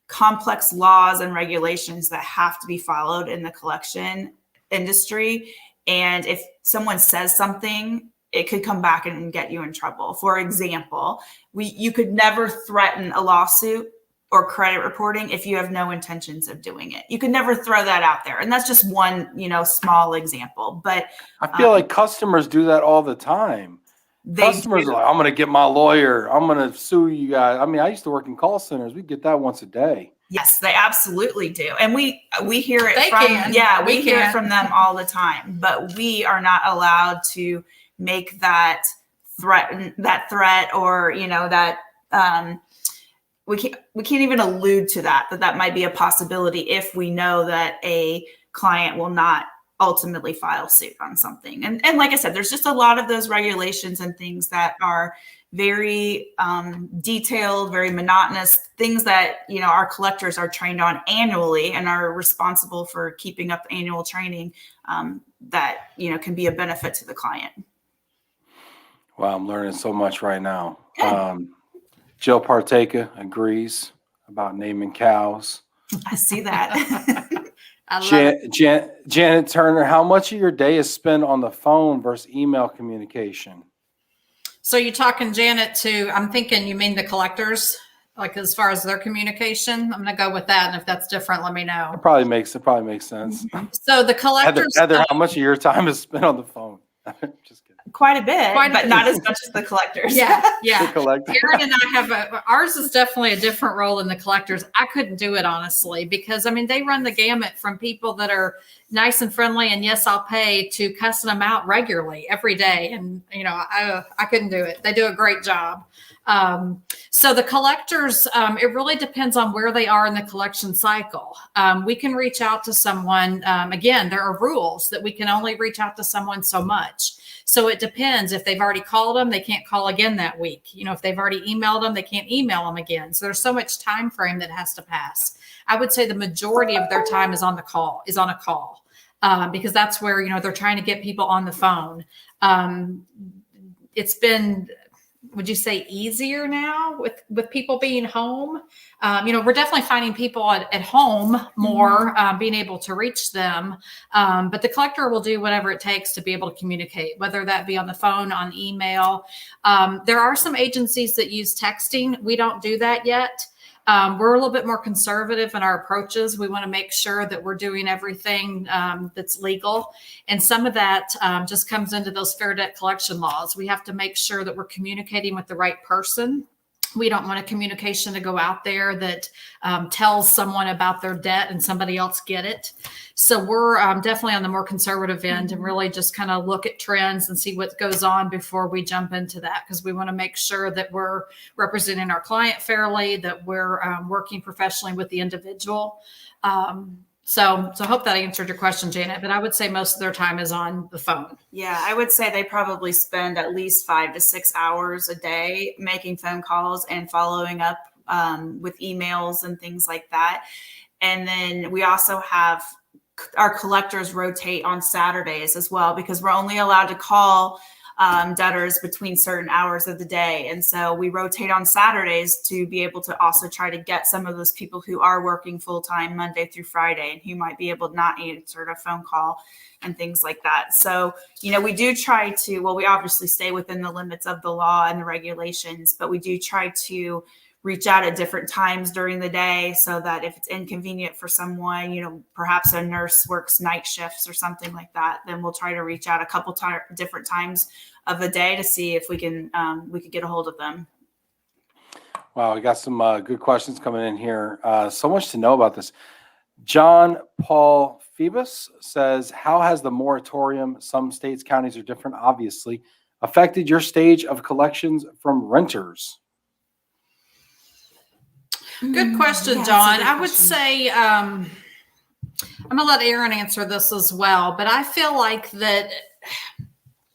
complex laws and regulations that have to be followed in the collection industry. And if someone says something, it could come back and get you in trouble. For example, you could never threaten a lawsuit or credit reporting if you have no intentions of doing it. You could never throw that out there. And that's just one, small example. But
I feel like customers do that all the time. Customers are like, "I'm going to get my lawyer. I'm going to sue you guys." I mean, I used to work in call centers. We get that once a day.
Yes, they absolutely do. And we hear it we hear it from them all the time. But we are not allowed to make that threat or that we can't even allude to that might be a possibility if we know that a client will not ultimately file suit on something. And like I said, there's just a lot of those regulations and things that are very detailed, very monotonous, things that our collectors are trained on annually and are responsible for keeping up annual training that can be a benefit to the client.
Wow, I'm learning so much right now. Jill Parteka agrees about naming cows.
I see that.
I love it.
Janet Turner, how much of your day is spent on the phone versus email communication?
So you're talking, Janet, I'm thinking you mean the collectors, like as far as their communication? I'm going to go with that. And if that's different, let me know.
It probably makes sense.
So the collectors.
Heather, how much of your time is spent on the phone? Just kidding.
Quite a bit, but not as much as the collectors.
Yeah.
The collectors.
Erin and I have ours is definitely a different role than the collectors. I couldn't do it, honestly, because they run the gamut from people that are nice and friendly and yes, I'll pay, to cussing them out regularly every day. And, I couldn't do it. They do a great job. So the collectors, it really depends on where they are in the collection cycle. We can reach out to someone. Again, there are rules that we can only reach out to someone so much. So it depends. If they've already called them, they can't call again that week. If they've already emailed them, they can't email them again. So there's so much time frame that has to pass. I would say the majority of their time is on a call, because that's where, they're trying to get people on the phone. It's been, would you say, easier now with people being home? We're definitely finding people at home more, being able to reach them. But the collector will do whatever it takes to be able to communicate, whether that be on the phone, on email. There are some agencies that use texting. We don't do that yet. We're a little bit more conservative in our approaches. We want to make sure that we're doing everything that's legal. And some of that just comes into those fair debt collection laws. We have to make sure that we're communicating with the right person. We don't want a communication to go out there that tells someone about their debt and somebody else get it. So we're definitely on the more conservative end and really just kind of look at trends and see what goes on before we jump into that, because we want to make sure that we're representing our client fairly, that we're working professionally with the individual. So I hope that answered your question, Janet, but I would say most of their time is on the phone.
Yeah, I would say they probably spend at least 5 to 6 hours a day making phone calls and following up with emails and things like that. And then we also have our collectors rotate on Saturdays as well, because we're only allowed to call debtors between certain hours of the day. And so we rotate on Saturdays to be able to also try to get some of those people who are working full time Monday through Friday and who might be able to not answer a phone call and things like that. So, we do try to, well, we obviously stay within the limits of the law and the regulations, but we do try to reach out at different times during the day so that if it's inconvenient for someone, perhaps a nurse works night shifts or something like that, then we'll try to reach out a couple different times of the day to see if we could get a hold of them.
Wow, we got some good questions coming in here. So much to know about this. John Paul Phoebus says, how has the moratorium, some states, counties are different, obviously, affected your stage of collections from renters?
Good question, John. I would say I'm going to let Erin answer this as well, but I feel like that.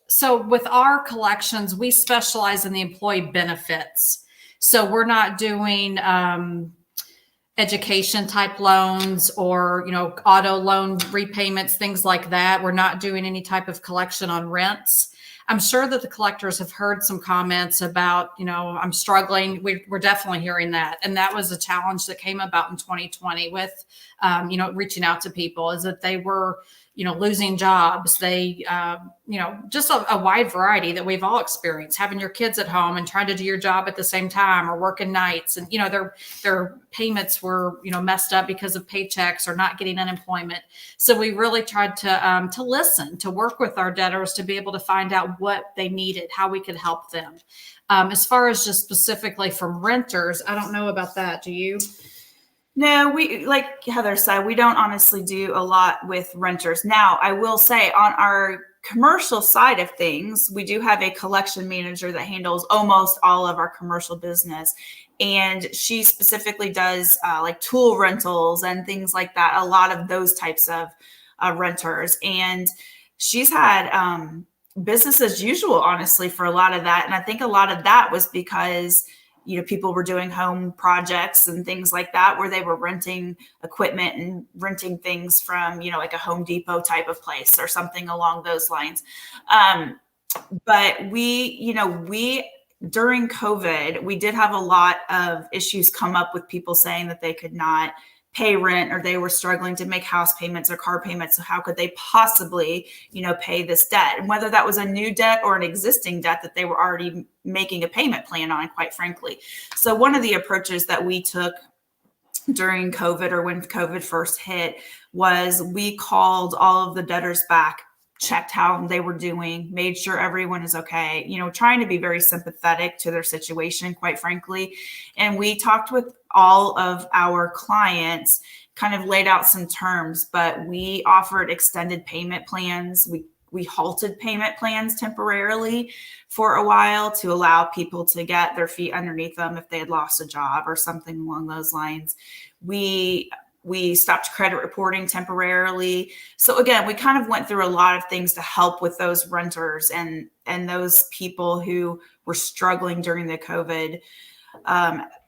So with our collections, we specialize in the employee benefits. So we're not doing education type loans or, auto loan repayments, things like that. We're not doing any type of collection on rents. I'm sure that the collectors have heard some comments about, I'm struggling. We're definitely hearing that. And that was a challenge that came about in 2020 with, reaching out to people, is that they were, losing jobs. They, just a wide variety that we've all experienced, having your kids at home and trying to do your job at the same time or working nights. And, their payments were, messed up because of paychecks or not getting unemployment. So we really tried to listen, to work with our debtors to be able to find out what they needed, how we could help them. As far as just specifically from renters, I don't know about that. Do you?
No, we, like Heather said, we don't honestly do a lot with renters. Now, I will say on our commercial side of things, we do have a collection manager that handles almost all of our commercial business. And she specifically does like tool rentals and things like that, a lot of those types of renters. And she's had business as usual, honestly, for a lot of that. And I think a lot of that was because people were doing home projects and things like that, where they were renting equipment and renting things from, like a Home Depot type of place or something along those lines. But we during COVID, we did have a lot of issues come up with people saying that they could not pay rent or they were struggling to make house payments or car payments. So how could they possibly, pay this debt? And whether that was a new debt or an existing debt that they were already making a payment plan on, quite frankly. So one of the approaches that we took during COVID or when COVID first hit was we called all of the debtors back, checked how they were doing, made sure everyone is okay, trying to be very sympathetic to their situation, quite frankly. And we talked with all of our clients, kind of laid out some terms, but we offered extended payment plans. We halted payment plans temporarily for a while to allow people to get their feet underneath them if they had lost a job or something along those lines. We stopped credit reporting temporarily. So again, we kind of went through a lot of things to help with those renters and those people who were struggling during the COVID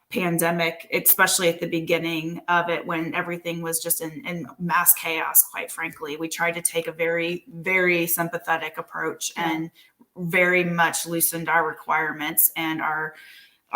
pandemic, especially at the beginning of it when everything was just in mass chaos, quite frankly. We tried to take a very, very sympathetic approach and very much loosened our requirements and our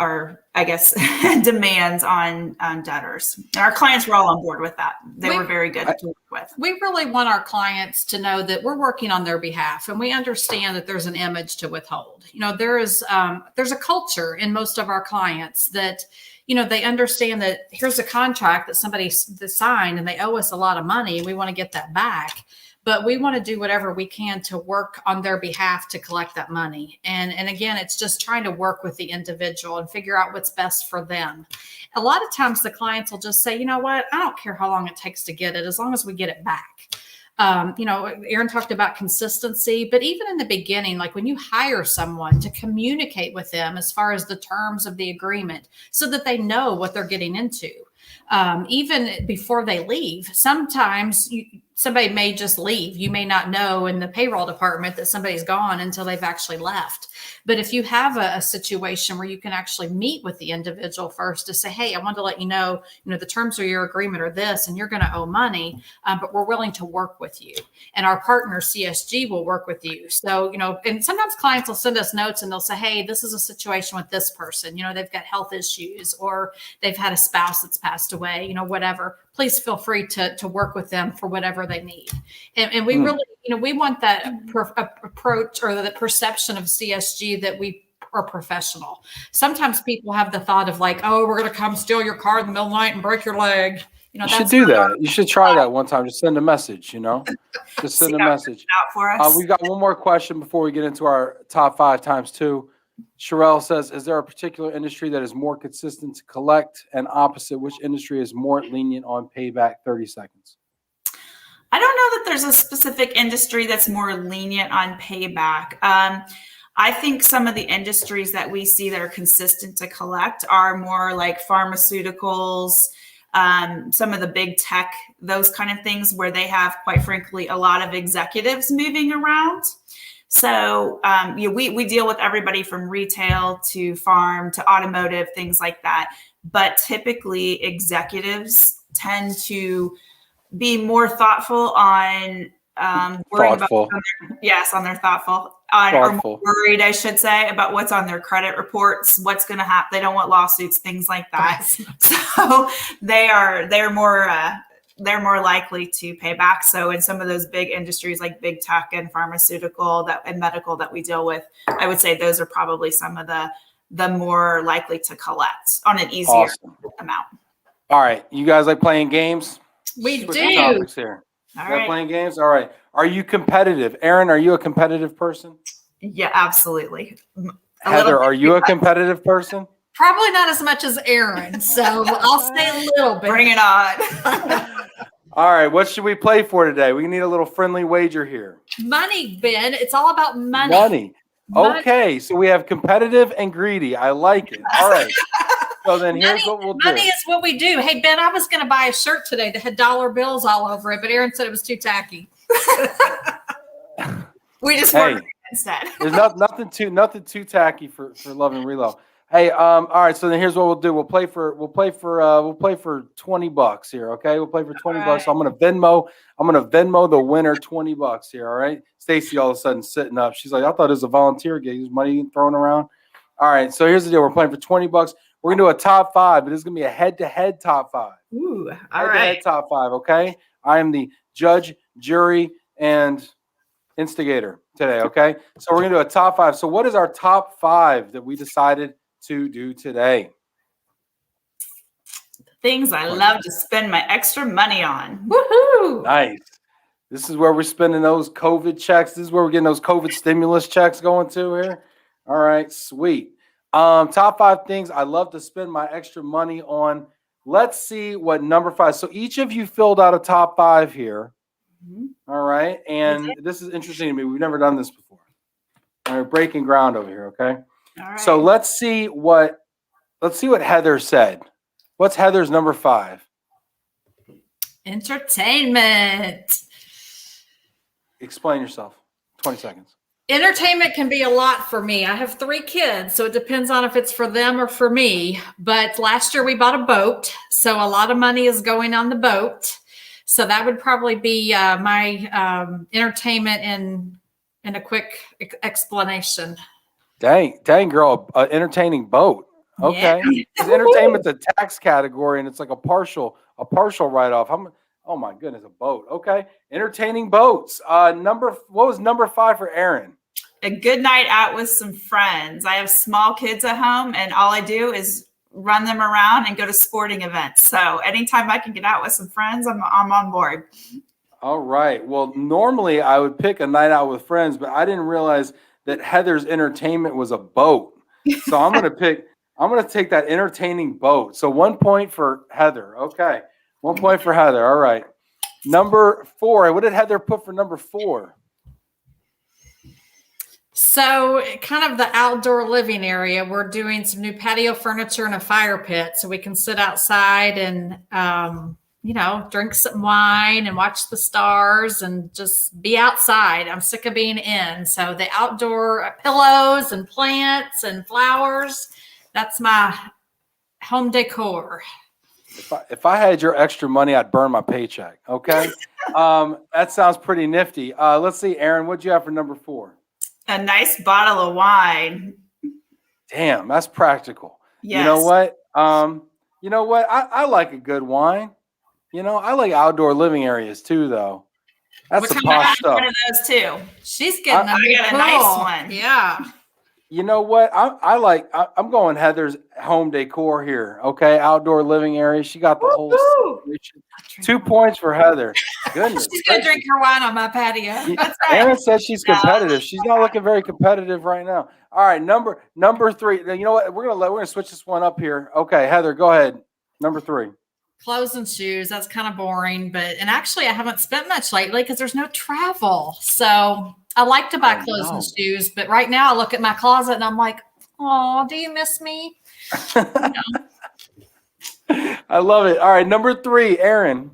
I guess, demands on debtors. And our clients were all on board with that. They were very good to work with.
We really want our clients to know that we're working on their behalf, and we understand that there's an image to withhold. There's a culture in most of our clients that, they understand that here's a contract that somebody signed and they owe us a lot of money. We want to get that back. But we want to do whatever we can to work on their behalf to collect that money. And again, it's just trying to work with the individual and figure out what's best for them. A lot of times the clients will just say, you know what, I don't care how long it takes to get it, as long as we get it back. Erin talked about consistency, but even in the beginning, like when you hire someone, to communicate with them as far as the terms of the agreement so that they know what they're getting into. Even before they leave, sometimes somebody may just leave. You may not know in the payroll department that somebody's gone until they've actually left. But if you have a situation where you can actually meet with the individual first to say, hey, I want to let you know, the terms of your agreement are this, and you're going to owe money, but we're willing to work with you. And our partner, CSG, will work with you. So, and sometimes clients will send us notes and they'll say, hey, this is a situation with this person. They've got health issues or they've had a spouse that's passed away, whatever. Please feel free to work with them for whatever they need. And we really, we want that approach or the perception of CSG that we are professional. Sometimes people have the thought of like, oh, we're going to come steal your car in the middle of the night and break your leg.
You should do that. You should try that one time. Just send a message, just send a message.
Out for us.
We've got one more question before we get into our top 5 times 2. Sherelle says, is there a particular industry that is more consistent to collect, and opposite, which industry is more lenient on payback? 30 seconds.
I don't know that there's a specific industry that's more lenient on payback. I think some of the industries that we see that are consistent to collect are more like pharmaceuticals, some of the big tech, those kind of things where they have, quite frankly, a lot of executives moving around. So we deal with everybody from retail to farm to automotive, things like that. But typically executives tend to be more thoughtful on worrying about or more worried, I should say, about what's on their credit reports, what's going to happen. They don't want lawsuits, things like that. So they're more likely to pay back. So in some of those big industries like big tech and pharmaceutical and medical that we deal with, I would say those are probably some of the more likely to collect on an easier amount.
All right. You guys like playing games?
We
Switch
do.
topics here.
All right.
Playing games? All right. Are you competitive? Erin, are you a competitive person?
Yeah, absolutely.
Heather, are you a competitive person?
Probably not as much as Erin, so I'll stay a little bit.
Bring it on.
All right, what should we play for today? We need a little friendly wager here.
Money, Ben. It's all about money.
Money. Okay, so we have competitive and greedy. I like it. All right. So then here's what we'll do.
Money is what we do. Hey, Ben, I was going to buy a shirt today that had dollar bills all over it, but Erin said it was too tacky.
We just work instead.
There's nothing too tacky for Love and Relo. Hey, all right. So then here's what we'll do. We'll play for $20 here. Okay, we'll play for $20. So I'm gonna Venmo the winner $20 here. All right. Stacy all of a sudden sitting up. She's like, I thought it was a volunteer gig. There's money thrown around. All right. So here's the deal. We're playing for $20. We're gonna do a top 5, but it's gonna be a head-to-head top 5.
Ooh,
head-to-head top 5. Okay. I am the judge, jury, and instigator today. Okay. So we're gonna do a top 5. So what is our top 5 that we decided to do today?
Things I love to spend my extra money on.
Woohoo!
Nice. This is where we're spending those COVID checks. This is where we're getting those COVID stimulus checks going to here. All right, sweet. Top 5 things I love to spend my extra money on. Let's see what number 5. So each of you filled out a top 5 here. Mm-hmm. All right, and this is interesting to me. We've never done this before. We're breaking ground over here. Okay.
All right.
So let's see what Heather said. What's Heather's number 5?
Entertainment.
Explain yourself. 20 seconds.
Entertainment can be a lot for me. I have 3 kids, so it depends on if it's for them or for me. But last year we bought a boat, so a lot of money is going on the boat. So that would probably be my entertainment in a quick explanation. Dang,
girl, entertaining boat. Okay, yeah. Entertainment's a tax category, and it's like a partial write-off. Oh my goodness, a boat. Okay, entertaining boats. What was number 5 for Erin?
A good night out with some friends. I have small kids at home, and all I do is run them around and go to sporting events. So anytime I can get out with some friends, I'm on board.
All right. Well, normally I would pick a night out with friends, but I didn't realize that Heather's entertainment was a boat. So I'm going to take that entertaining boat. So 1 point for Heather. Okay. 1 point for Heather. All right. Number 4. What did Heather put for number 4?
So kind of the outdoor living area. We're doing some new patio furniture and a fire pit so we can sit outside and drink some wine and watch the stars and just be outside. I'm sick of being in. So the outdoor pillows and plants and flowers, that's my home decor.
If I had your extra money, I'd burn my paycheck. Okay. That sounds pretty nifty. Let's see, Erin, what'd you have for number 4?
A nice bottle of wine.
Damn, that's practical.
Yes.
You know what? I like a good wine. I like outdoor living areas too, though. That's the posh stuff.
One of those too.
She's getting
I got a nice one.
Yeah.
You know what? I'm going Heather's home decor here. Okay, outdoor living area. She got the whole situation. 2 points for Heather. Goodness.
She's gonna drink her wine on my patio.
That's right.
Erin said she's competitive. She's not looking very competitive right now. All right, number 3. You know what? We're gonna switch this one up here. Okay, Heather, go ahead. Number 3.
Clothes and shoes. That's kind of boring, and actually I haven't spent much lately because there's no travel. So I like to buy clothes and shoes, but right now I look at my closet and I'm like, oh, do you miss me?
I love it. All right, number 3, Erin.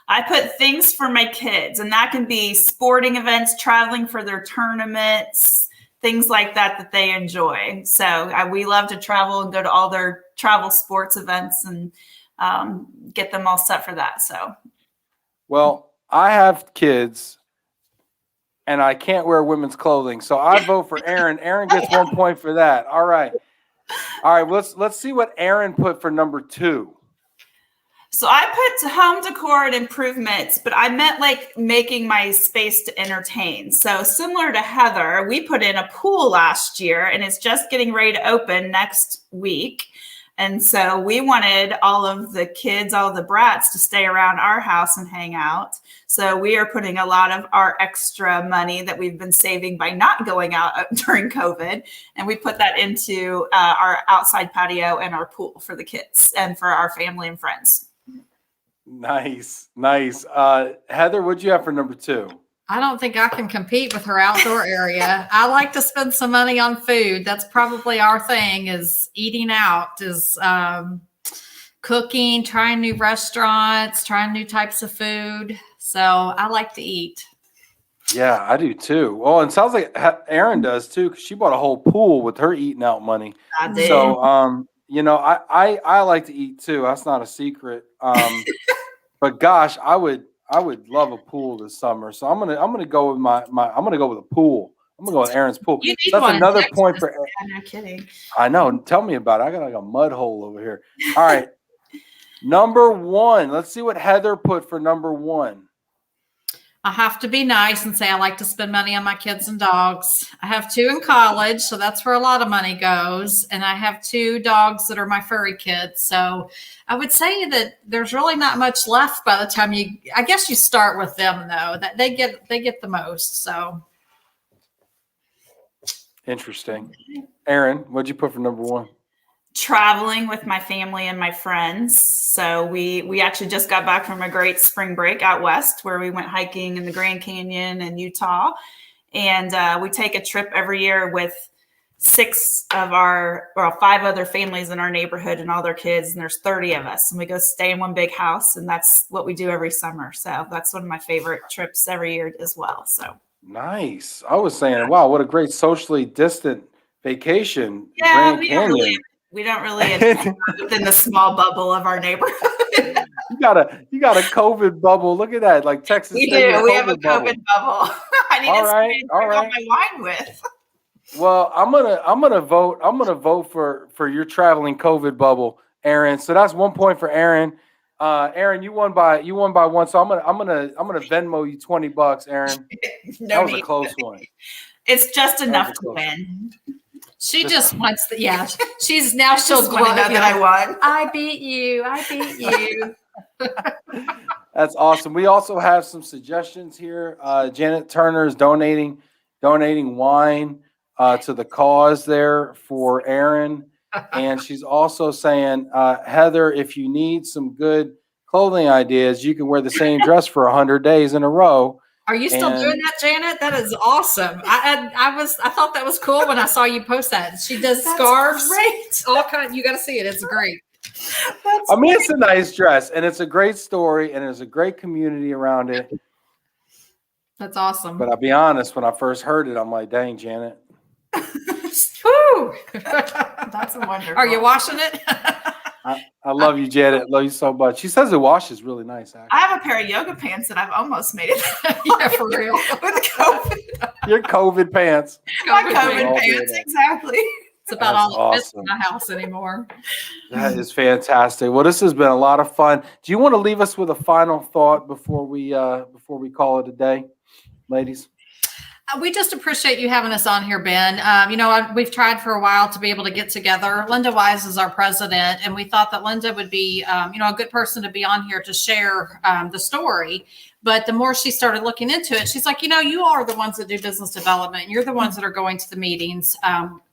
I put things for my kids, and that can be sporting events, traveling for their tournaments, things like that they enjoy. So we love to travel and go to all their travel sports events and get them all set for that. So,
well, I have kids and I can't wear women's clothing, so I vote for Erin. Erin gets 1 point for that. All right. Let's see what Erin put for number 2.
So I put home decor and improvements, but I meant like making my space to entertain. So similar to Heather, we put in a pool last year and it's just getting ready to open next week. And so we wanted all of the kids, all the brats to stay around our house and hang out. So we are putting a lot of our extra money that we've been saving by not going out during COVID. And we put that into our outside patio and our pool for the kids and for our family and friends.
Nice. Heather, what'd you have for number 2?
I don't think I can compete with her outdoor area. I like to spend some money on food. That's probably our thing, is eating out, is cooking, trying new restaurants, trying new types of food. So I like to eat.
Yeah, I do too. Well, it sounds like Erin does too, because she bought a whole pool with her eating out money.
I did.
So, I like to eat too. That's not a secret. But gosh, I would love a pool this summer. So I'm gonna go with I'm gonna go with a pool. I'm gonna go with Erin's pool. That's another point for Erin.
I'm not kidding.
I know. Tell me about it. I got like a mud hole over here. All right. Number 1. Let's see what Heather put for number 1.
I have to be nice and say I like to spend money on my kids and dogs. I have 2 in college, so that's where a lot of money goes. And I have 2 dogs that are my furry kids. So I would say that there's really not much left by the time I guess you start with them though, that they get the most. So
interesting. Erin, what'd you put for number 1?
Traveling with my family and my friends. So we actually just got back from a great spring break out west where we went hiking in the Grand Canyon and Utah. And we take a trip every year with 5 other families in our neighborhood and all their kids. And there's 30 of us. And we go stay in one big house. And that's what we do every summer. So that's one of my favorite trips every year as well. So nice.
I was saying, wow, what a great socially distant vacation.
Yeah,
Grand
we don't really within the small bubble of our neighborhood.
You got a COVID bubble. Look at that, like Texas.
We do. We have a COVID bubble. I need to drink all my wine with.
Well, I'm gonna vote for your traveling COVID bubble, Erin. So that's 1 point for Erin. Erin, you won by 1. So I'm gonna Venmo you $20, Erin. That was a close one.
It's just enough to win.
She just wants she's now she'll
know that I won.
I beat you.
That's awesome. We also have some suggestions here. Janet Turner is donating wine to the cause there for Erin. And she's also saying, Heather, if you need some good clothing ideas, you can wear the same dress for 100 days in a row.
Are you still doing that, Janet? That is awesome. I thought that was cool when I saw you post that. She does scarves.
Great.
All kind. You got to see it. It's great.
That's
I mean, it's a nice dress, and it's a great story, and there's a great community around it.
That's awesome.
But I'll be honest, when I first heard it, I'm like, dang, Janet.
Woo!
that's wonderful.
Are you washing it?
I love you, Janet. Love you so much. She says the wash is really nice, actually.
I have a pair of yoga pants that I've almost made it.
Yeah, for real.
With COVID.
Your COVID pants.
My
COVID
COVID
pants.
pants, exactly.
It's about
That's
all that fits
awesome.
in the house anymore.
That is fantastic. Well, this has been a lot of fun. Do you want to leave us with a final thought before we call it a day, ladies?
We just appreciate you having us on here, Ben. We've tried for a while to be able to get together. Linda Wise is our president, and we thought that Linda would be, a good person to be on here to share the story. But the more she started looking into it, she's like, you are the ones that do business development. You're the ones that are going to the meetings.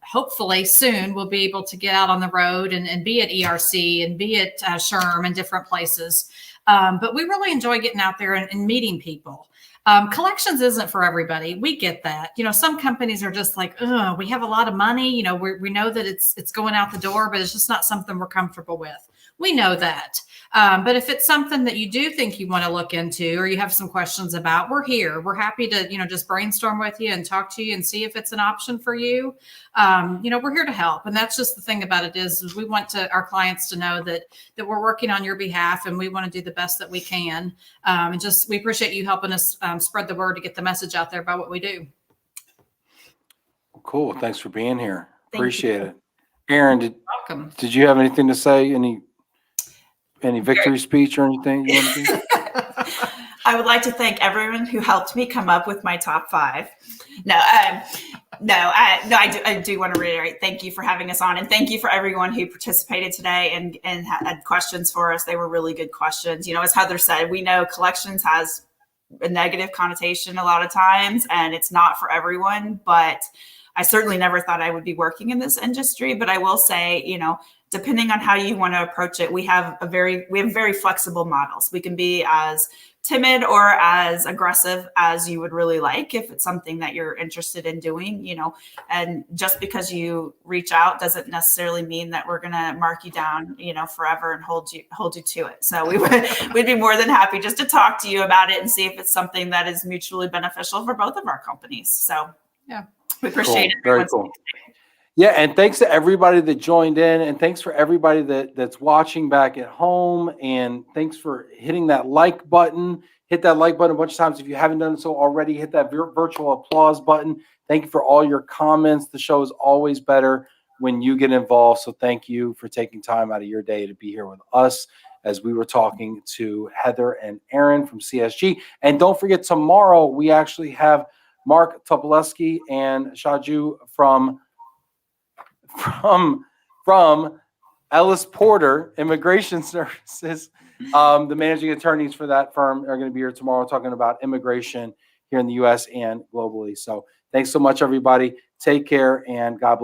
Hopefully soon we'll be able to get out on the road and be at ERC and be at SHRM and different places. But we really enjoy getting out there and meeting people. Collections isn't for everybody. We get that. Some companies are just like, we have a lot of money. We know that it's going out the door, but it's just not something we're comfortable with. We know that. But if it's something that you do think you want to look into or you have some questions about, we're here. We're happy to, just brainstorm with you and talk to you and see if it's an option for you. We're here to help. And that's just the thing about it is we want our clients to know that we're working on your behalf and we want to do the best that we can. We appreciate you helping us spread the word to get the message out there about what we do.
Cool. Thanks for being here.
Thank
Appreciate
you.
it. Erin,
Welcome.
did you have anything to say? Any victory speech or anything you want to do?
I would like to thank everyone who helped me come up with my top 5. I do want to reiterate, thank you for having us on, and thank you for everyone who participated today and had questions for us. They were really good questions. As Heather said, we know collections has a negative connotation a lot of times, and it's not for everyone, but I certainly never thought I would be working in this industry. But I will say, depending on how you want to approach it, we have very flexible models. We can be as timid or as aggressive as you would really like if it's something that you're interested in doing, and just because you reach out doesn't necessarily mean that we're going to mark you down, forever and hold you to it. So we'd be more than happy just to talk to you about it and see if it's something that is mutually beneficial for both of our companies. So
yeah,
we appreciate it.
Very cool. Yeah, and thanks to everybody that joined in, and thanks for everybody that's watching back at home, and thanks for hitting that like button. Hit that like button a bunch of times if you haven't done so already. Hit that virtual applause button. Thank you for all your comments. The show is always better when you get involved, so thank you for taking time out of your day to be here with us as we were talking to Heather and Erin from CSG. And don't forget, tomorrow we actually have Mark Topoleski and Shaju from Ellis Porter Immigration Services. The managing attorneys for that firm are going to be here tomorrow talking about immigration here in the U.S. and globally. So thanks so much, everybody. Take care and God bless.